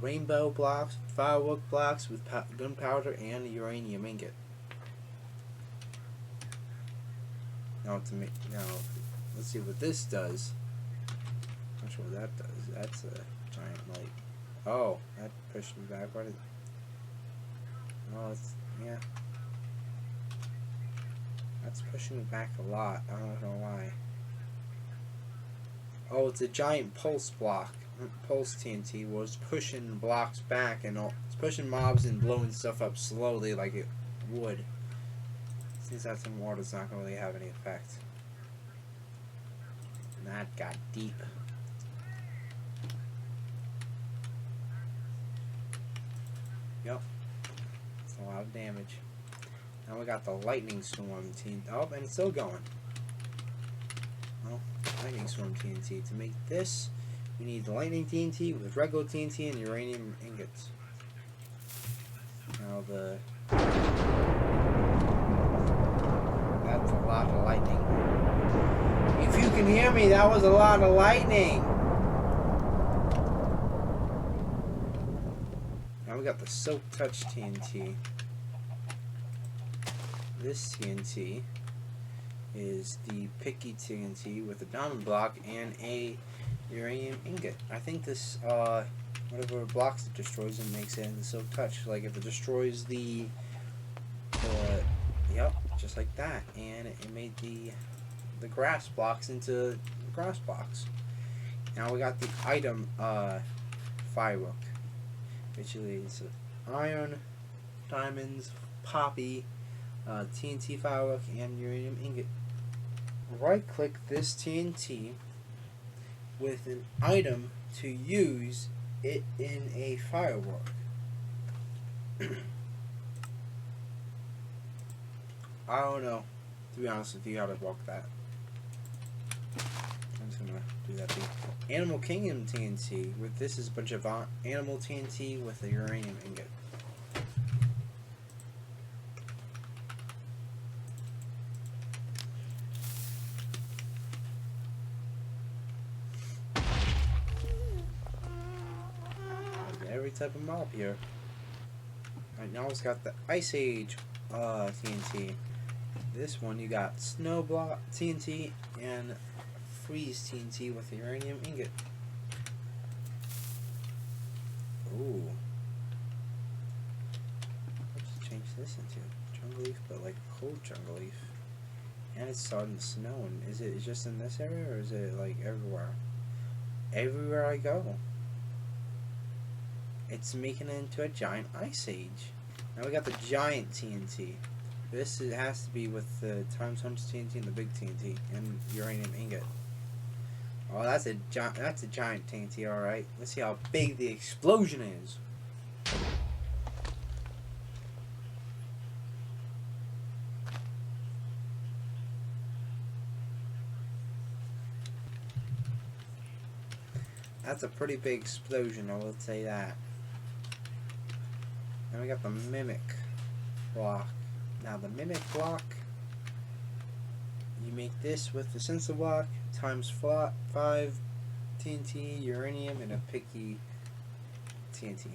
rainbow blocks, firework blocks with gunpowder and uranium ingot. Now let's see what this does. Not sure what that does. That's a giant light. Oh, that pushed me back. What is? Oh, it's yeah. That's pushing me back a lot. I don't know why. Oh, it's a giant pulse block. Pulse TNT was pushing blocks back and it's pushing mobs and blowing stuff up slowly like it would. Since that's in water, it's not going to really have any effect. And that got deep. Yep. It's a lot of damage. Now we got the lightning storm TNT. Oh, and it's still going. Well, lightning storm TNT. To make this, we need the lightning TNT with regular TNT and uranium ingots. Now that's a lot of lightning. If you can hear me, that was a lot of lightning. Now we got the Silk Touch TNT. This TNT is the Picky TNT with a diamond block and a uranium ingot. I think this, whatever blocks it destroys, it makes it into Silk Touch. Like if it destroys the, yep, just like that. And it made the grass blocks into grass blocks. Now we got the item, firework. Basically, it's iron, diamonds, poppy, TNT firework, and uranium ingot. Right click this TNT with an item to use it in a firework. I don't know, to be honest with you, how to walk that. I'm just gonna do that too. Animal Kingdom TNT. With this is a bunch of animal TNT with a uranium ingot. Every type of mob here. Alright, now it's got the Ice Age TNT. This one you got Snow Block TNT and Freeze TNT with the uranium ingot. Ooh. Let's change this into jungle leaf, but like cold jungle leaf. And it's starting to snow. And is it just in this area or is it like everywhere? Everywhere I go. It's making it into a giant Ice Age. Now we got the giant TNT. This has to be with the times 100 TNT and the big TNT and uranium ingot. Oh, that's a giant TNT. All right. Let's see how big the explosion is. That's a pretty big explosion. I will say that. Then we got the Mimic block. Now the Mimic block, you make this with the Sensor block times 5 TNT, uranium, and a Picky TNT.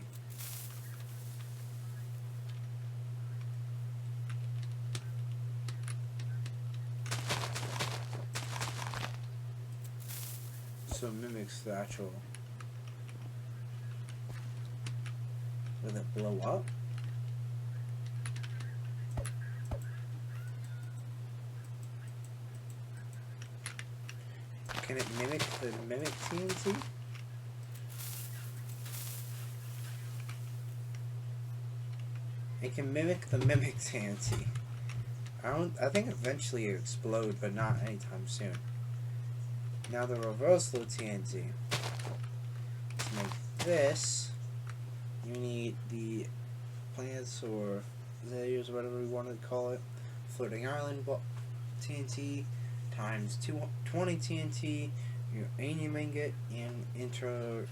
So it mimics the actual. Will it blow up? Can it mimic the mimic TNT? It can mimic the mimic TNT. I think eventually it explode, but not anytime soon. Now the reversal TNT. To make this, you need the plants or layers, whatever we want to call it, floating island TNT times 20 TNT, uranium ingot, and inverted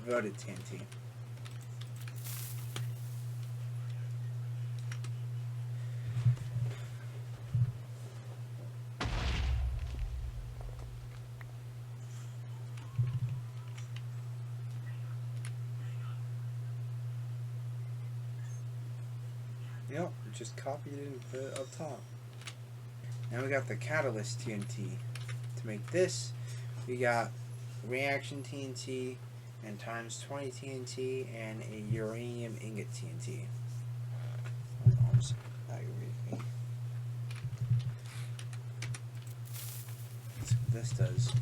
TNT. Yep, just copied it and put it up top. Now we got the catalyst TNT. To make this, we got reaction TNT and times 20 TNT and a uranium ingot TNT. My arms aggravate me. That's what this does.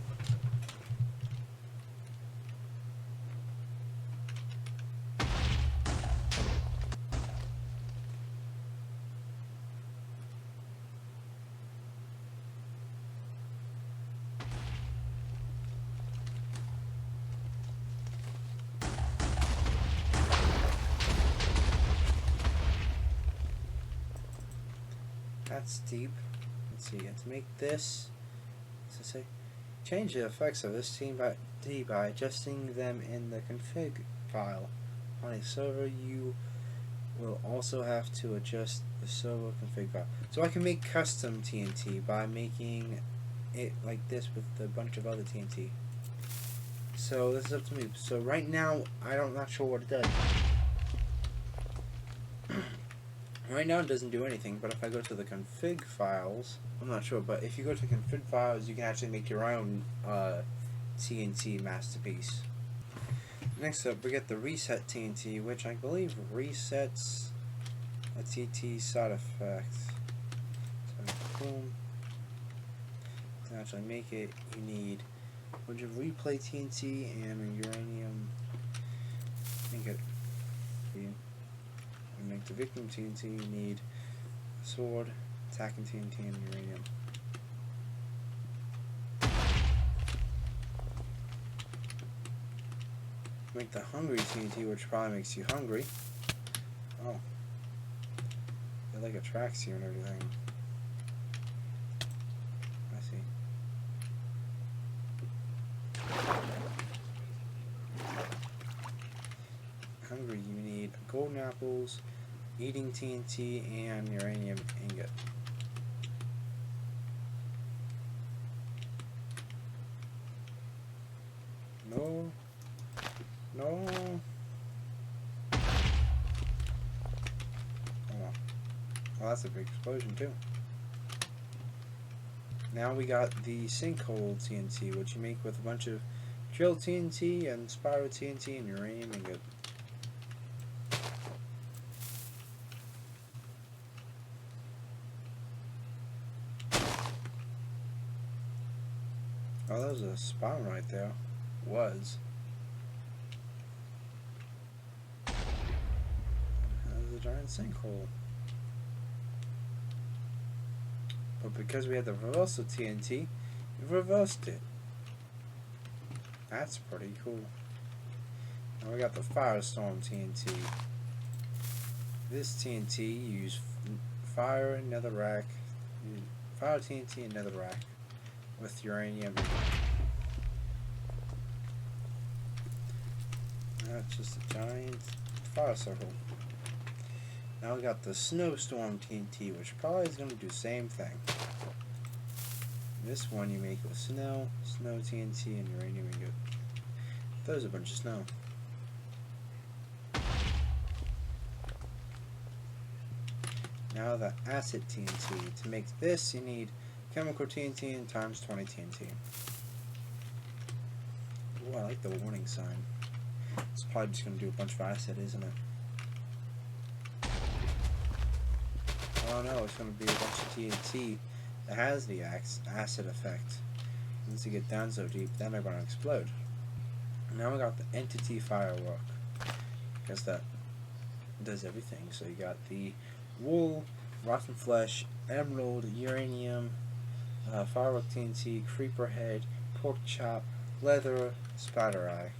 That's deep. Let's see. To make this, change the effects of this TNT by adjusting them in the config file. On a server, you will also have to adjust the server config file. So I can make custom TNT by making it like this with a bunch of other TNT. So this is up to me. So right now, I'm not sure what it does. Right now it doesn't do anything, but if I go to the config files, I'm not sure, but if you go to config files, you can actually make your own TNT masterpiece. Next up, we get the reset TNT, which I believe resets a TNT side effect. So, boom. To actually make it, you need a bunch of replay TNT and a uranium ingot. To make the victim TNT, you need a sword, attacking TNT, and uranium. Make the hungry TNT, which probably makes you hungry. Oh. It like attracts you and everything. I see. Hungry, you need golden apples, eating TNT, and uranium ingot. No. No. Oh. Well, that's a big explosion too. Now we got the sinkhole TNT, which you make with a bunch of drill TNT and spiral TNT and uranium ingot. Oh, that was a spawn right there. Was. That was a giant sinkhole. But because we had the reversal TNT, we reversed it. That's pretty cool. Now we got the firestorm TNT. This TNT you use fire netherrack, fire TNT and netherrack with uranium. That's just a giant fire circle. Now we got the snowstorm TNT, which probably is going to do the same thing. This one you make with snow TNT, and uranium ingot. There's a bunch of snow. Now the acid TNT. To make this, you need chemical TNT and times 20 TNT. Ooh, I like the warning sign. It's probably just going to do a bunch of acid, isn't it? Oh no, it's going to be a bunch of TNT it has the acid effect. Once you get down so deep, then they're gonna explode. Now we got the entity firework. I guess that does everything. So you got the wool, rotten flesh, emerald, uranium, firework TNT, creeper head, pork chop, leather, spider eye.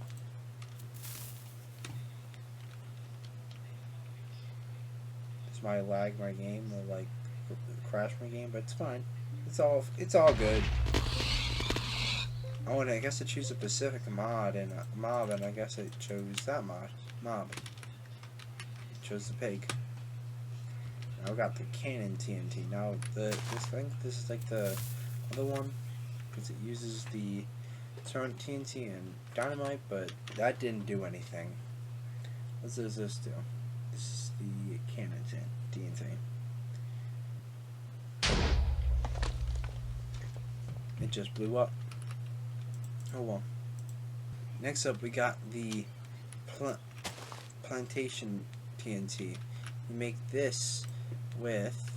This might lag my game or like crash my game, but it's fine. It's all good. Oh, and I guess it chose a specific mob, and I guess it chose that mob. It chose the pig. Now we got the cannon TNT. Now this is like the other one because it uses the turret TNT and dynamite, but that didn't do anything. What does this do? This is the cannon TNT. It just blew up. Oh well. Next up, we got the plantation TNT. We make this with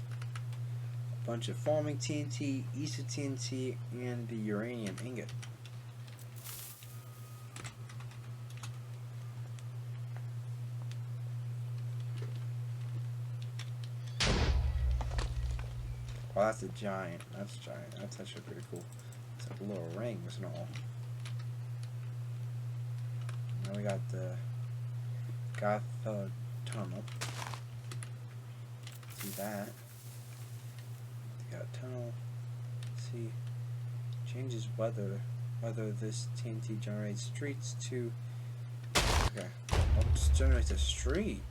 a bunch of farming TNT, Ether TNT, and the uranium ingot. Oh, that's a giant. That's giant. That's actually pretty cool. It's like little rings and all. Now we got the tunnel. See that? We got tunnel. Let's see. Changes whether this TNT generates streets to. Okay. Oh, it just generates a street.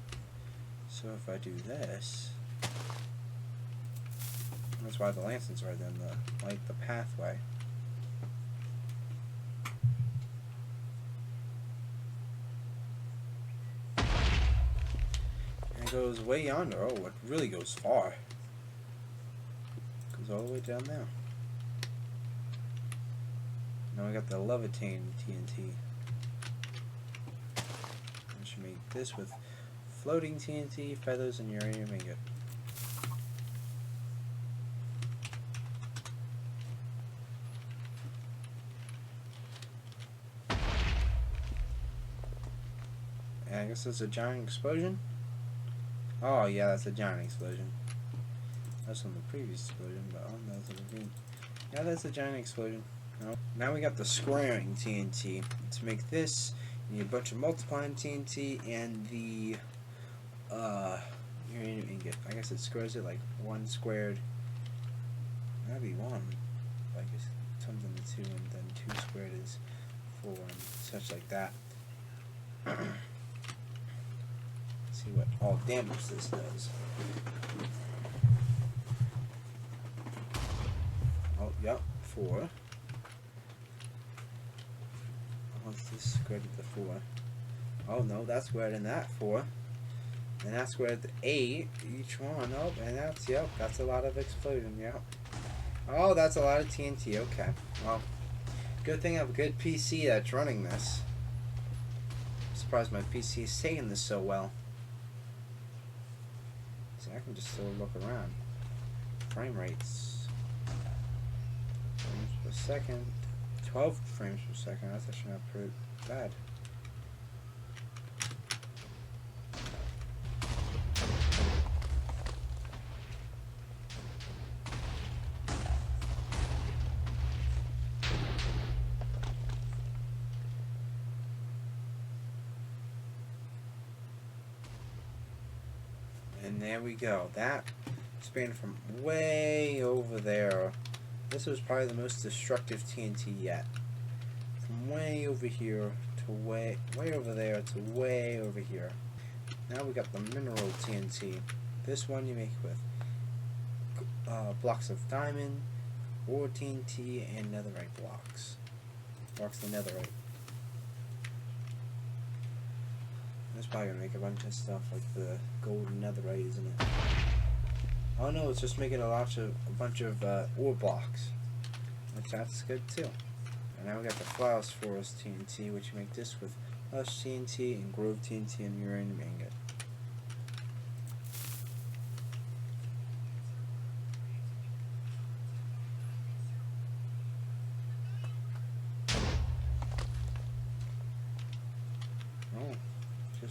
So if I do this. That's why the lanterns are then light the pathway. And it goes way yonder. Oh, it really goes far. Goes all the way down there. Now we got the levitating TNT. I should make this with floating TNT, feathers, and uranium ingot. And I guess that's a giant explosion. Oh yeah, that's a giant explosion. That's from the previous explosion, but I don't know if it'll be. Yeah, that's a giant explosion. No. Now we got the squaring TNT. To make this, you need a bunch of multiplying TNT and the uranium ingot. I guess it squares it like 1 squared. That'd be 1. I guess it turns into 2, and then 2 squared is 4, and such like that. See what all damage this does. Oh, yep, 4. What's this squared to the 4? Oh no, that's squared in that 4. And that's squared to 8, each one. Oh, and that's a lot of explosion, yep. Oh, that's a lot of TNT, okay. Well, good thing I have a good PC that's running this. I'm surprised my PC is taking this so well. So I can just still look around. Frame rates. Frames per second. 12 frames per second. That's actually not pretty bad. And there we go. That spanned from way over there. This was probably the most destructive TNT yet. From way over here to way over there to way over here. Now we got the mineral TNT. This one you make with blocks of diamond, ore TNT, and netherite blocks. Blocks of netherite. That's probably gonna make a bunch of stuff like the gold and netherite, isn't it? Oh no, it's just making a bunch of ore blocks, which that's good too. And now we got the Flowers Forest TNT, which you make this with Lush TNT and Grove TNT and uranium ingot.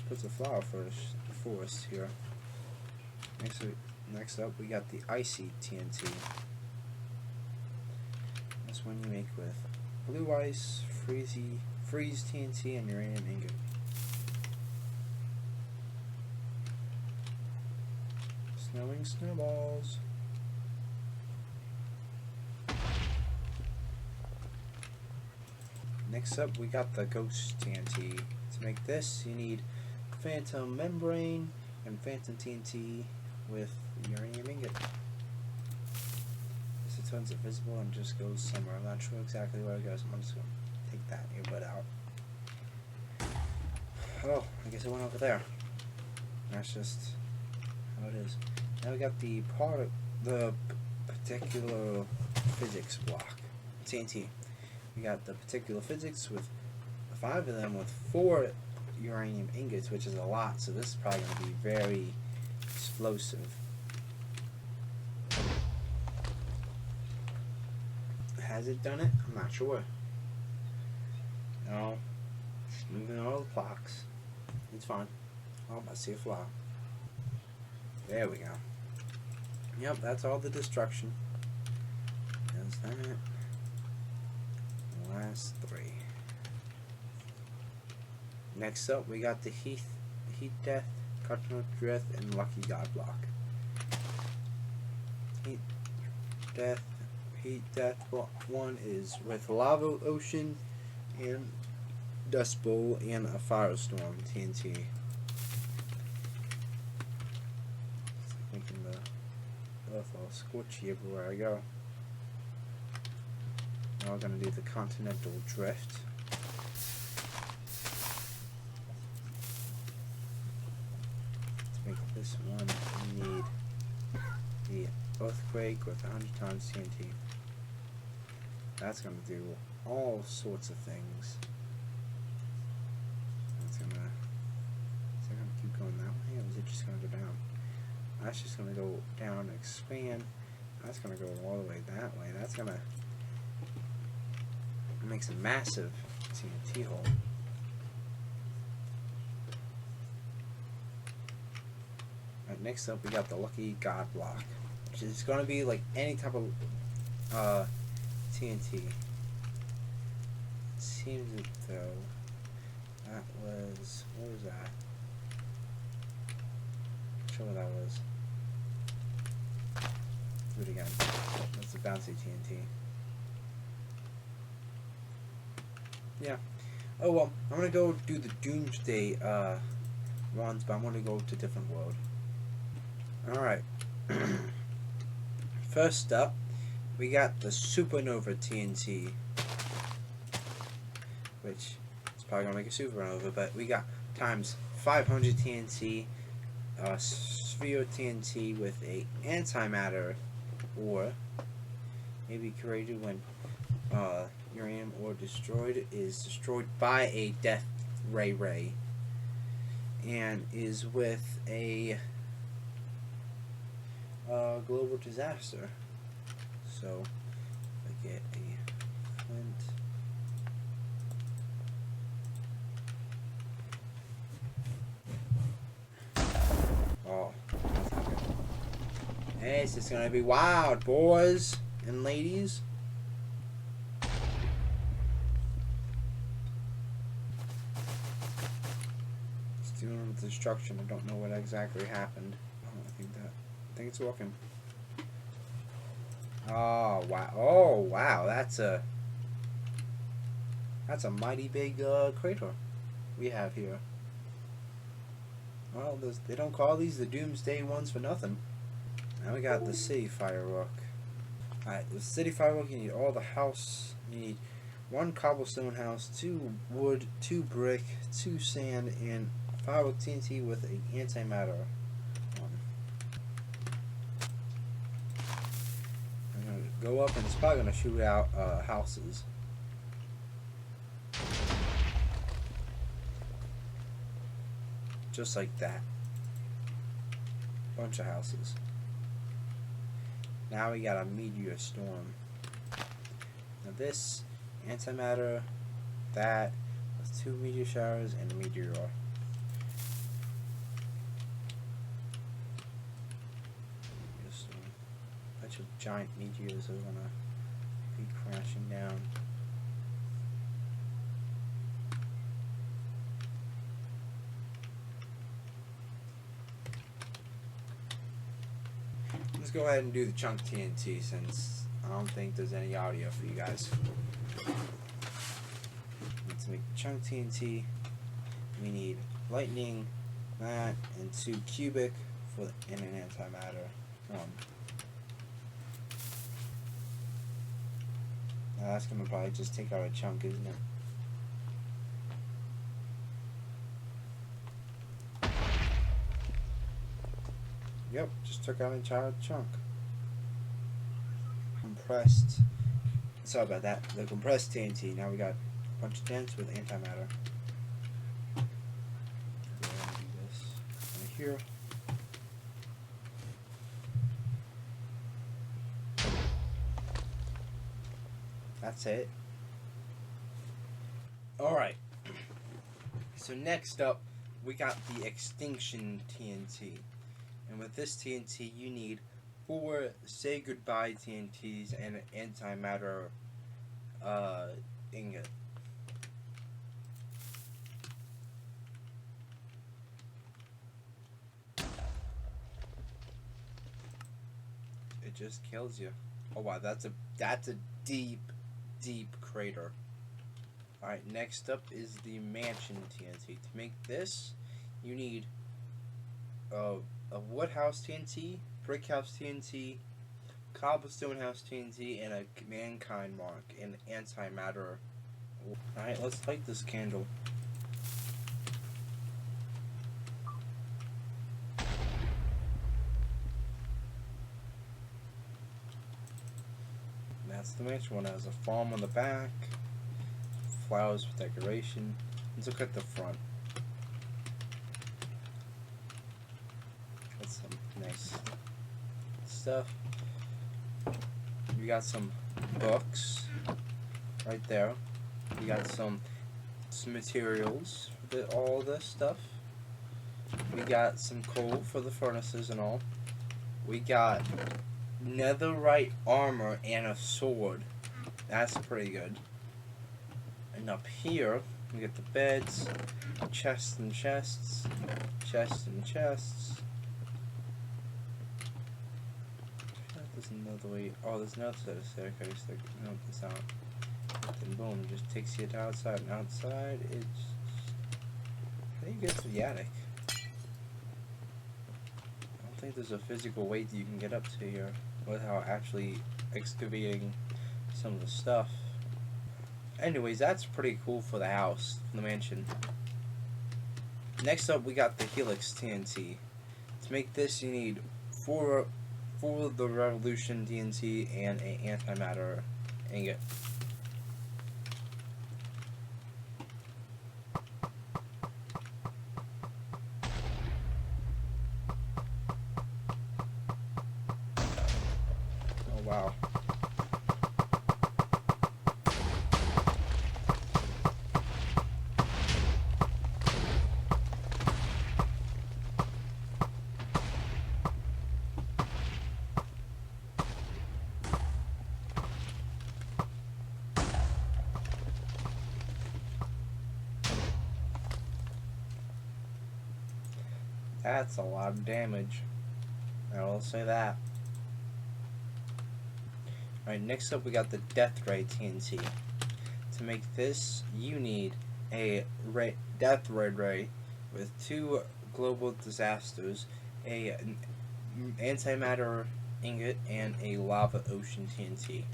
put the flower first here. Next up, we got the icy TNT. This one you make with blue ice, freeze TNT, and uranium ingot. Snowing snowballs. Next up, we got the ghost TNT. To make this, you need phantom membrane and phantom TNT with uranium ingot. This turns invisible and just goes somewhere. I'm not sure exactly where it goes. I'm just gonna take that earbud out. Oh, I guess it went over there. That's just how it is. Now we got the particular physics block, TNT. We got the particular physics with 5 of them with 4 uranium ingots, which is a lot, so this is probably going to be very explosive. Has it done it? I'm not sure. No. Moving all the clocks. It's fine. Oh, I see a flower. There we go. Yep, that's all the destruction. Is that? Last 3. Next up, we got the Heat Death, Cardinal Drift, and Lucky God block. Heat Death block 1 is with Lava Ocean and Dust Bowl and a Firestorm TNT. Making the earth all scorchy everywhere I go. Now we're going to do the Continental Drift. To make this one, we need the Earthquake with 100 times TNT. That's going to do all sorts of things. Is it going to keep going that way, or is it just going to go down? That's just going to go down and expand. That's going to go all the way that way. That's going to makes a massive TNT hole. Alright, next up we got the Lucky God block, which is going to be like any type of TNT. It seems as though that was, what was that? Not sure what that was. Do it again. That's the bouncy TNT. Yeah. Oh well, I'm gonna go do the Doomsday ones, but I'm gonna go to a different world. Alright. First up, we got the Supernova TNT, which is probably gonna make a supernova, but we got times 500 TNT, Sphere TNT with a antimatter, or maybe created when uranium or is destroyed by a death ray, and is with a global disaster. So I get a flint. Oh, that's not good. Hey, this is gonna be wild, boys and ladies. Doing destruction. I don't know what exactly happened. Oh, I think it's working. Oh wow! Oh wow! That's a mighty big crater we have here. Well, they don't call these the Doomsday ones for nothing. Now we got the city firework. Alright, the city firework. You need all the house. You need 1 cobblestone house, 2 wood, 2 brick, 2 sand, and firework TNT with an antimatter on. I'm gonna go up and it's probably gonna shoot out houses. Just like that. Bunch of houses. Now we got a meteor storm. Now this antimatter, that with 2 meteor showers and a meteor. bunch of giant meteors are gonna be crashing down. Let's go ahead and do the chunk TNT since I don't think there's any audio for you guys. Let's make the chunk TNT. We need lightning, that, and 2 cubic for in an antimatter. Now that's gonna probably just take out a chunk, isn't it? Yep, just took out an entire chunk. Compressed. Sorry about that. The compressed TNT. Now we got a bunch of dents with antimatter. Go ahead and do this right here. That's it. Alright. So next up, we got the extinction TNT. And with this TNT, you need 4 say goodbye TNTs and an antimatter ingot. It just kills you. Oh wow, that's a deep crater. Alright, next up is the mansion TNT. To make this, you need a wood house TNT, brick house TNT, cobblestone house TNT, and a mankind mark and antimatter. Alright, let's light this candle. That's the mansion one. It has a farm on the back, flowers for decoration. Let's look at the front. Got some nice stuff. We got some books right there. We got some materials for all this stuff. We got some coal for the furnaces and all. We got netherite armor and a sword. That's pretty good. And up here, we get the beds, chests and chests, chests and chests. There's another way. Oh, there's another set of staircase. No, it's not. Then boom, it just takes you to outside. And outside, it's. How do you get to the attic? I don't think there's a physical way that you can get up to here without actually excavating some of the stuff. Anyways, that's pretty cool for the house, for the mansion. Next up, we got the Helix TNT. To make this, you need 4 of the Revolution TNT and an antimatter ingot. Oh wow. That's a lot of damage. I will say that. Alright, next up we got the Death Ray TNT. To make this, you need a Death Ray with 2 global disasters, an antimatter ingot, and a lava ocean TNT.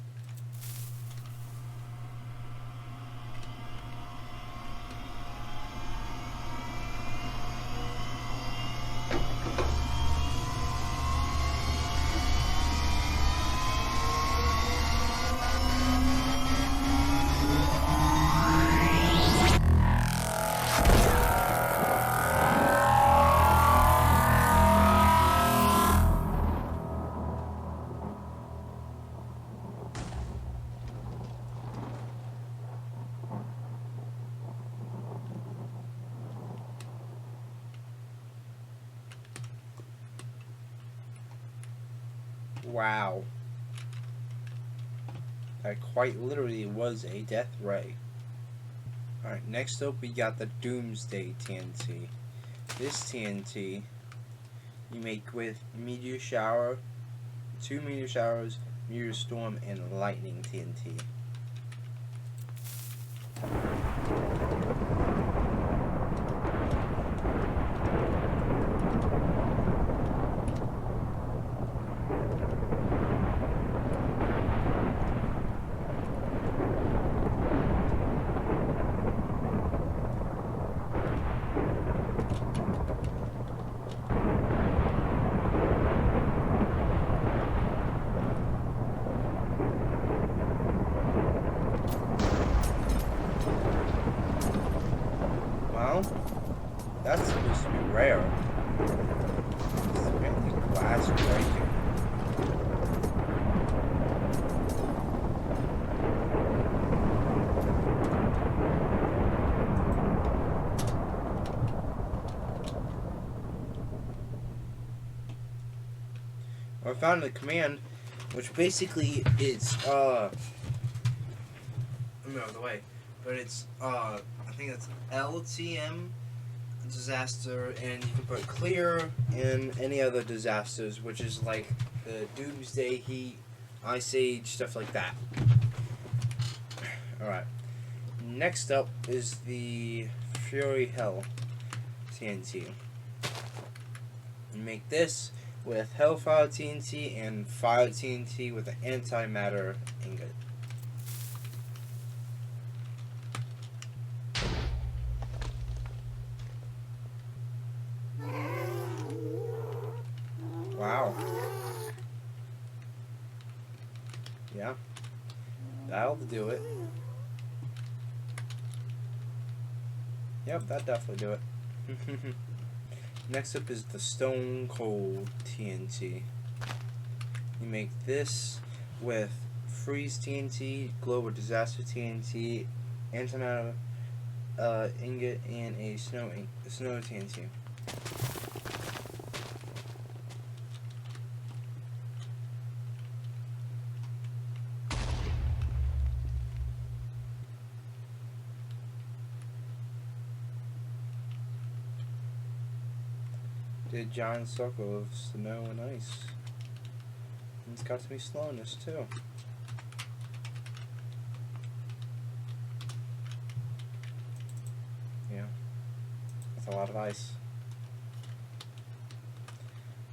Wow. That quite literally was a death ray. Alright, next up we got the Doomsday TNT. This TNT you make with meteor shower, 2 meteor showers, meteor storm, and lightning TNT. Well, that's supposed to be rare. It's apparently glass breaking. I found a command which basically is I'm out of the way. But it's I think it's LTM disaster, and you can put clear in any other disasters, which is like the Doomsday, Heat, Ice Age, stuff like that. Alright. Next up is the Fury Hell TNT. You make this with Hellfire TNT and Fire TNT with an antimatter ingot. Wow. Yeah. That'll do it. Yep, that definitely do it. Next up is the Stone Cold TNT. You make this with Freeze TNT, Global Disaster TNT, Antimatter ingot, and a Snow TNT. Did a giant circle of snow and ice. And it's got to be slowness too. Yeah. That's a lot of ice.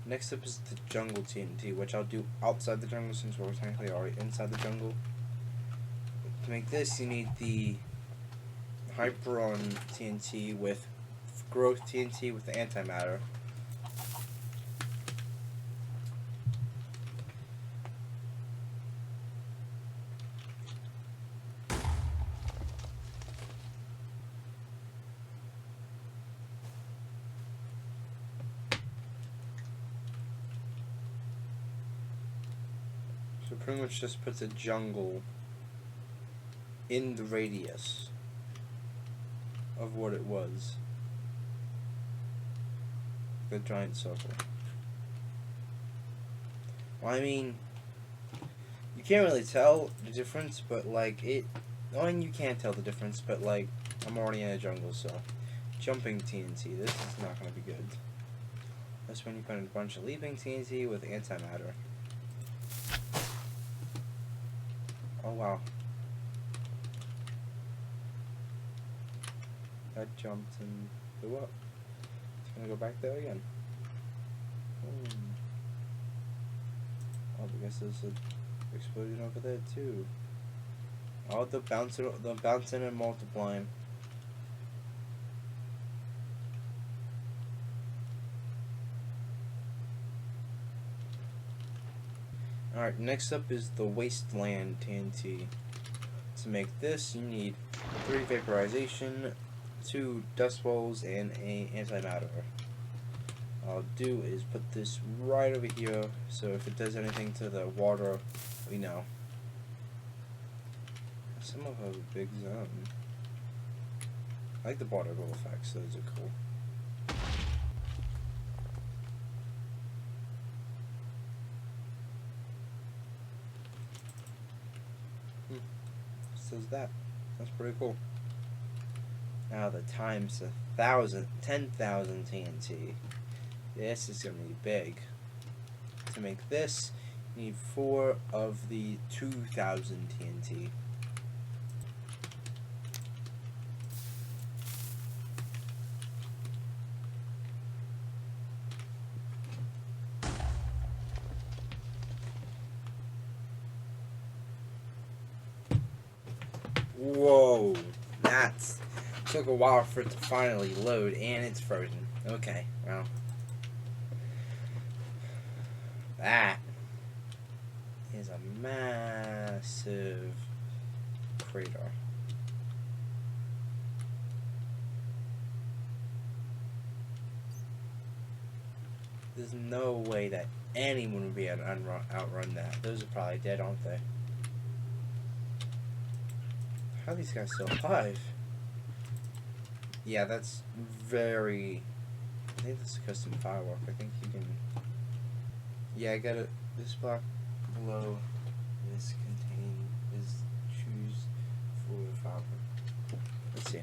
Next up is the Jungle TNT, which I'll do outside the jungle since we're technically already inside the jungle. To make this, you need the Hyperon TNT with Growth TNT with the antimatter. So pretty much just puts a jungle in the radius of what it was. The giant circle. Well, I mean, you can't really tell the difference, but like I mean, you can't tell the difference, but like, I'm already in a jungle, so jumping TNT, this is not going to be good. That's when you put in a bunch of leaping TNT with antimatter. Oh wow. That jumped and blew up. It's gonna go back there again. Oh, I guess there's an explosion over there too. Oh, the bouncing and multiplying. Alright, next up is the Wasteland TNT. To make this, you need 3 vaporization, 2 dust balls, and a antimatter. All I'll do is put this right over here, so if it does anything to the water, we know. Some of them have a big zone. I like the particle effects, those are cool. does that. That's pretty cool. Now the times 10,000 TNT. This is gonna be big. To make this, you need 4 of the 2,000 TNT. Whoa, that took a while for it to finally load, and it's frozen. Okay, well, that is a massive crater. There's no way that anyone would be able to outrun that. Those are probably dead, aren't they? How are these guys still alive? Yeah, that's very... I think that's a custom firework. I think you can... Yeah, I got it. This block below is choose for firework. Let's see.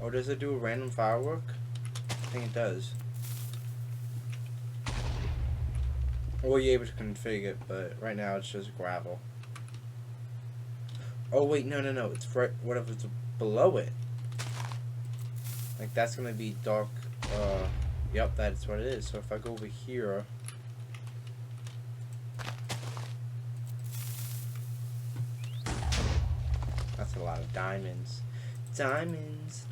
Oh, does it do a random firework? I think it does. Or you're able to configure it, but right now it's just gravel. Oh wait, no. It's right, whatever's below it. Like that's gonna be dark. Yep, that's what it is. So if I go over here, that's a lot of diamonds. Diamonds.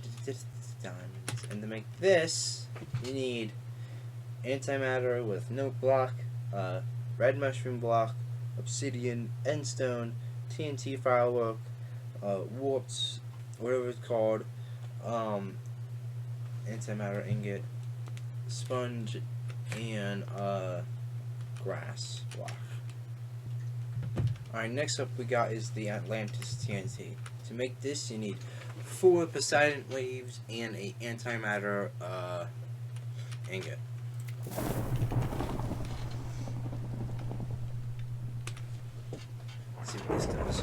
And to make this, you need antimatter with note block, red mushroom block, obsidian, endstone, TNT firework, warps, whatever it's called, antimatter ingot, sponge, and grass block. Alright, next up we got is the Atlantis TNT. To make this, you need 4 Poseidon waves and a antimatter ingot. Let's see what this does.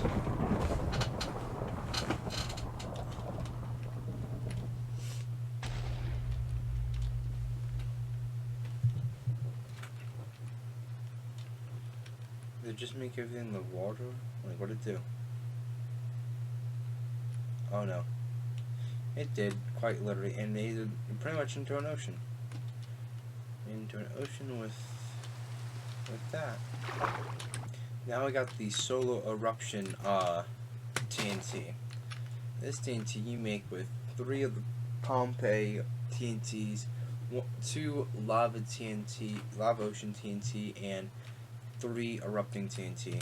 Did it just make everything in the water? Like, what did it do? Oh no. It did, quite literally, and made it pretty much into an ocean. Into an ocean with that. Now I got the solar eruption TNT. This TNT you make with 3 of the Pompeii TNTs, 2 lava TNT, lava ocean TNT, and 3 erupting TNT.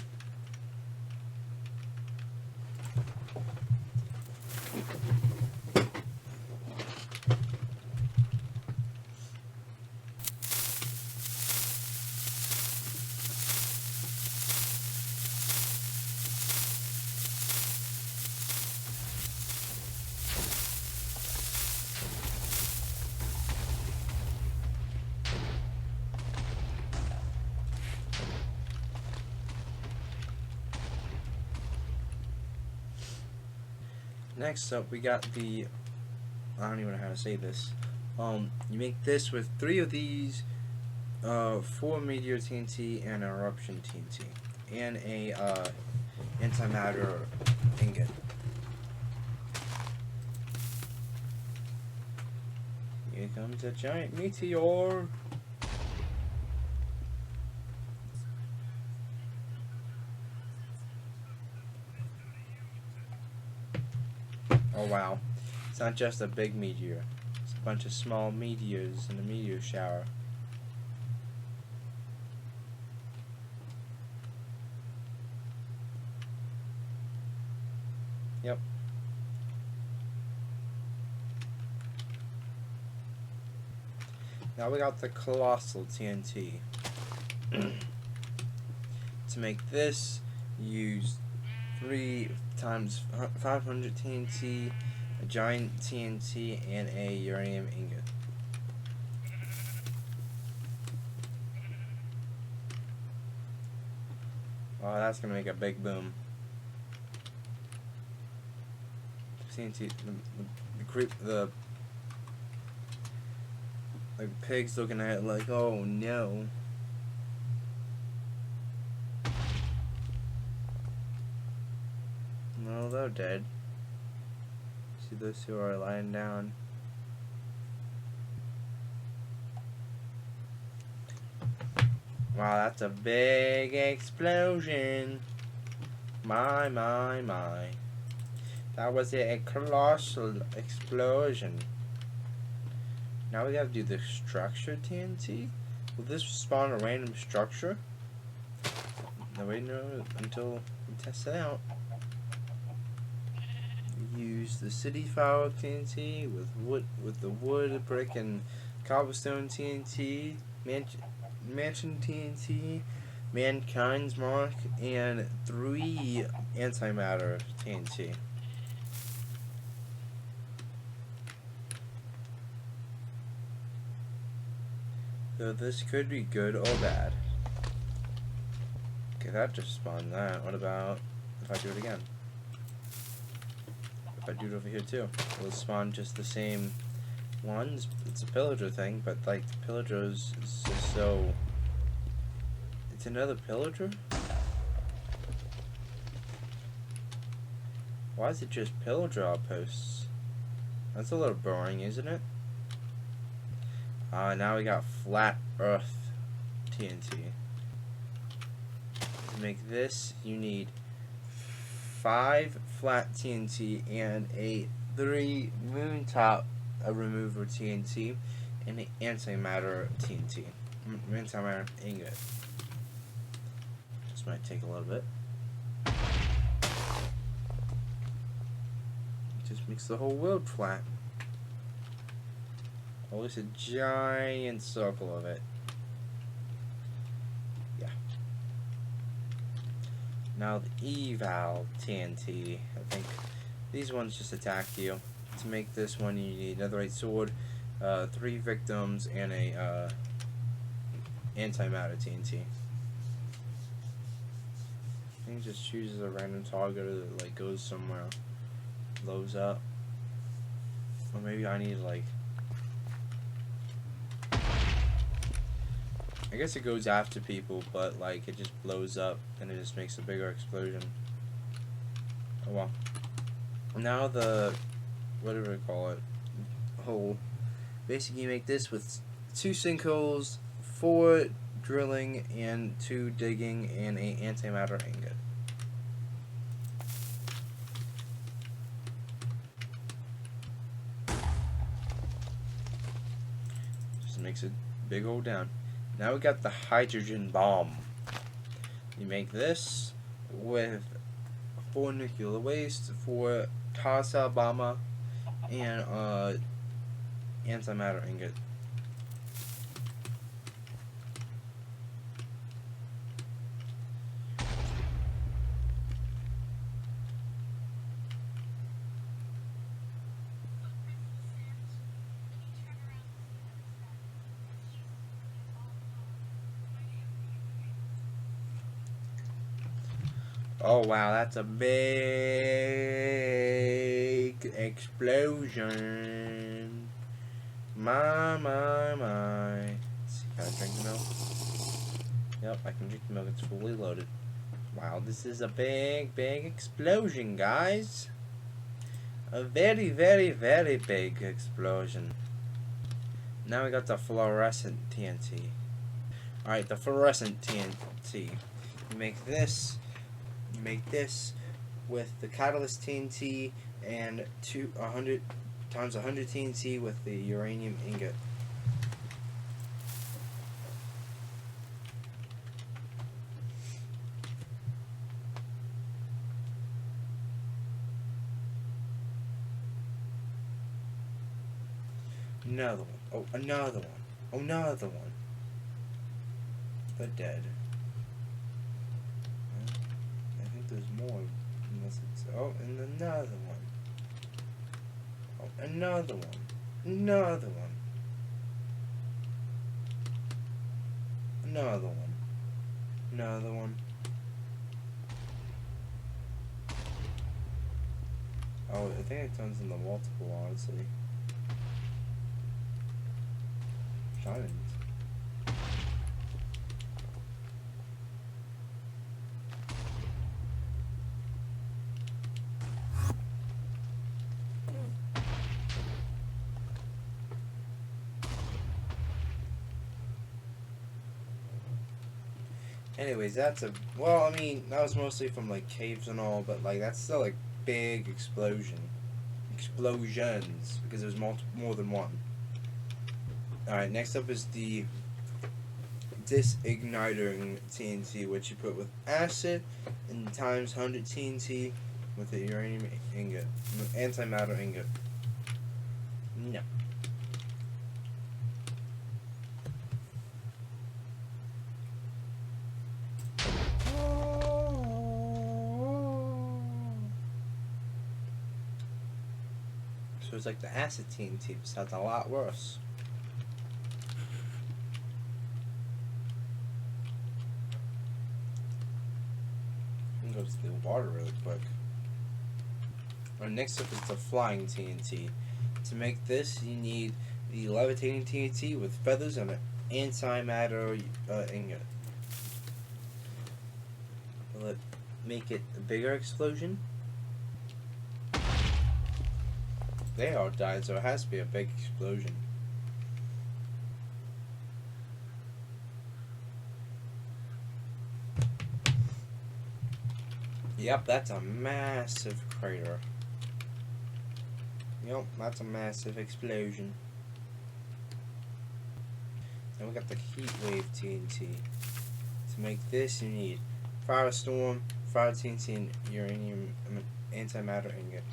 Next up, we got the, I don't even know how to say this. You make this with 3 of these, 4 meteor TNT and an eruption TNT, and a antimatter ingot. Here comes a giant meteor. Oh wow, it's not just a big meteor, it's a bunch of small meteors in a meteor shower. Yep. Now we got the colossal TNT. To make this, use 3 times 500 TNT, a giant TNT, and a uranium ingot. Oh, that's gonna make a big boom. TNT, the pig's looking at it like, oh no. No, they're dead. See those two are lying down. Wow, that's a big explosion. My. That was a colossal explosion. Now we gotta do the structure TNT. Will this spawn a random structure? Nobody knows until we test it out. Use the city file TNT with the wood, brick, and cobblestone TNT, mansion TNT, mankind's mark, and 3 antimatter TNT. So this could be good or bad. Okay, that just spawned that. What about if I do it again? If I do it over here too, will it spawn just the same ones? It's a pillager thing, but like the pillagers is just so. It's another pillager? Why is it just pillager outposts? That's a little boring, isn't it? Now we got flat earth TNT. To make this, you need 5 flat TNT and a 3 moon top remover TNT and an antimatter TNT. Antimatter ingot. This might take a little bit. It just makes the whole world flat. Or at least a giant circle of it. Yeah. Now the eval TNT. I think these ones just attack you. To make this one, you need netherite sword, 3 victims, and a antimatter TNT. I think it just chooses a random target that like goes somewhere, blows up. Or maybe I need like. I guess it goes after people, but like it just blows up and it just makes a bigger explosion. Oh well. Now the whatever we call it hole. Basically, you make this with 2 sinkholes, 4 drilling, and 2 digging, and a antimatter ingot. Just makes it big hole down. Now we got the hydrogen bomb. You make this with 4 nuclear waste, 4 tar cell bomber, and antimatter ingot. Oh wow, that's a big explosion. My. Let's see, can I drink the milk? Yep, I can drink the milk, it's fully loaded. Wow, this is a big explosion, guys. A very big explosion. Now we got the fluorescent TNT. Alright, the fluorescent TNT. You make this with the catalyst TNT and 100 times 100 TNT with the uranium ingot. Another one. Oh, another one. Oh, another one. They're dead. I think there's more. Unless it's. Oh, and another one. Oh, another one. Another one. Another one. Another one. Oh, I think it turns into multiple, honestly. Diamonds. Anyways, that's a well. I mean, that was mostly from like caves and all, but like that's still like big explosions because there's more than one. All right, next up is the disigniting TNT, which you put with acid and times 100 TNT with a uranium ingot, antimatter ingot. No. So it's like the acid TNT, but sounds a lot worse. I'm gonna go to the water really quick. Alright, next up is the flying TNT. To make this, you need the levitating TNT with feathers and an antimatter ingot. Will it make it a bigger explosion? They all died, so it has to be a big explosion. Yep, that's a massive crater. Yep, that's a massive explosion. Then we got the heat wave TNT. To make this, you need firestorm, fire TNT, and uranium antimatter ingot.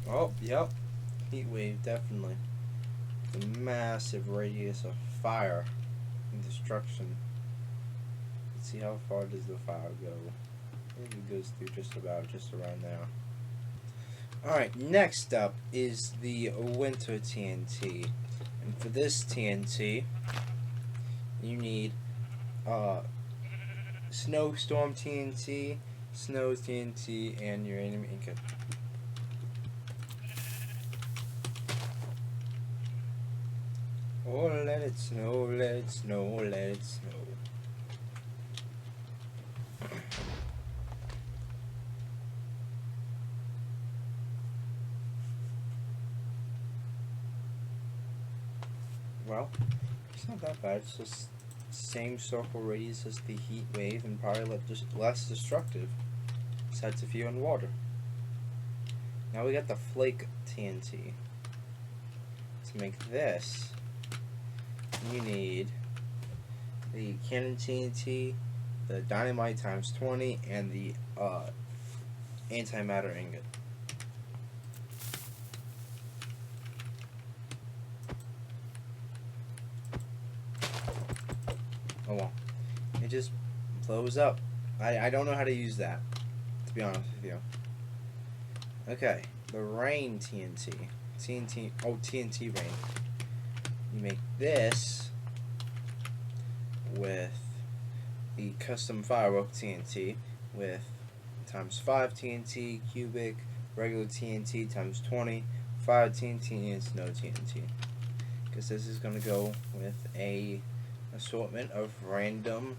Oh, yep. Heat wave, definitely. The massive radius of fire and destruction. Let's see how far does the fire go. I think it goes through just around there. Alright, next up is the winter TNT. And for this TNT, you need snowstorm TNT, snow TNT, and uranium ingot. Oh, let it snow, let it snow, let it snow. Well, it's not that bad. It's just same circle radius as the heat wave and probably less destructive. Besides if you're in water. Now we got the flake TNT. To make this, you need the cannon TNT, the dynamite times 20, and the antimatter ingot. Oh well. It just blows up. I don't know how to use that, to be honest with you. Okay, the rain TNT. TNT rain. You make this with the custom firework TNT with times 5 TNT, cubic, regular TNT times 20, fire TNT, and snow TNT. Because this is going to go with a assortment of random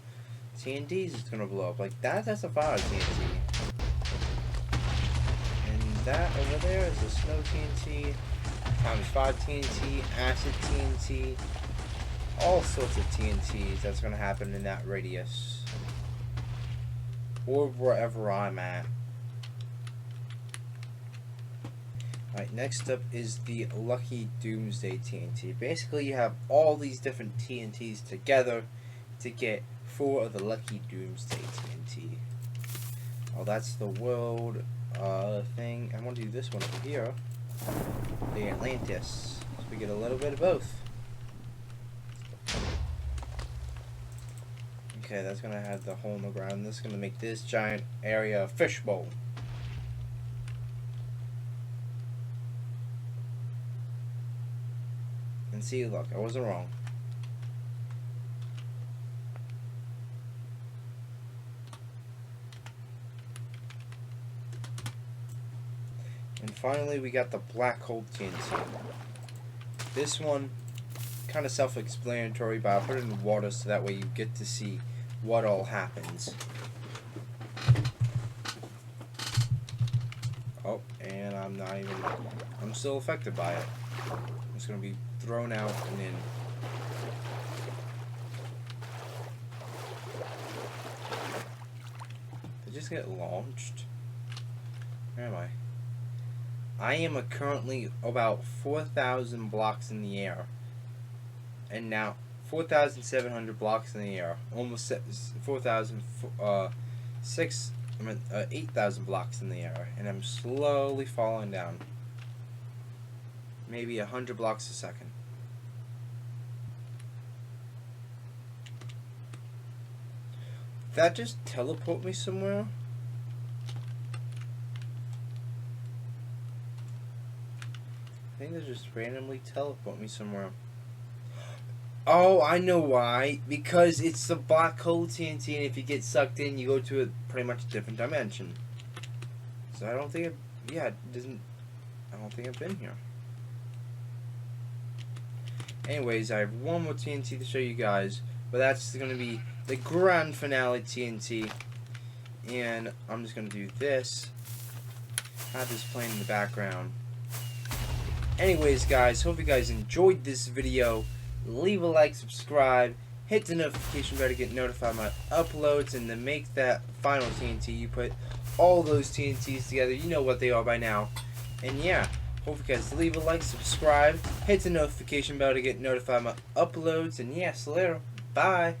TNTs it's going to blow up. Like that's a fire TNT. And that over there is a snow TNT, times 5 TNT, acid TNT, all sorts of TNTs that's going to happen in that radius. Or wherever I'm at. Alright, next up is the Lucky Doomsday TNT. Basically, you have all these different TNTs together to get 4 of the Lucky Doomsday TNT. Oh, that's the world thing. I want to do this one over here. The Atlantis. So we get a little bit of both. Okay, that's going to have the hole in the ground. This is going to make this giant area a fishbowl. And See, look, I wasn't wrong. And finally, we got the black hole TNT. This one, kind of self-explanatory, but I'll put it in water so that way you get to see what all happens. Oh, and I'm still affected by it. I'm just gonna be thrown out and in. Did I just get launched? Where am I? I am currently about 4,000 blocks in the air. And now 4,700 blocks in the air. Almost 8,000 blocks in the air. And I'm slowly falling down. Maybe 100 blocks a second. Did that just teleport me somewhere? I think they just randomly teleport me somewhere. Oh, I know why. Because it's the black hole TNT, and if you get sucked in, you go to a pretty much different dimension. So I don't think I don't think I've been here. Anyways, I have one more TNT to show you guys, but that's going to be the grand finale TNT. And I'm just going to do this. Have this playing in the background. Anyways, guys, hope you guys enjoyed this video. Leave a like, subscribe, hit the notification bell to get notified my uploads, and to make that final TNT, you put all those TNTs together. You know what they are by now. And yeah, hope you guys leave a like, subscribe, hit the notification bell to get notified my uploads, and yeah, see you later. Bye.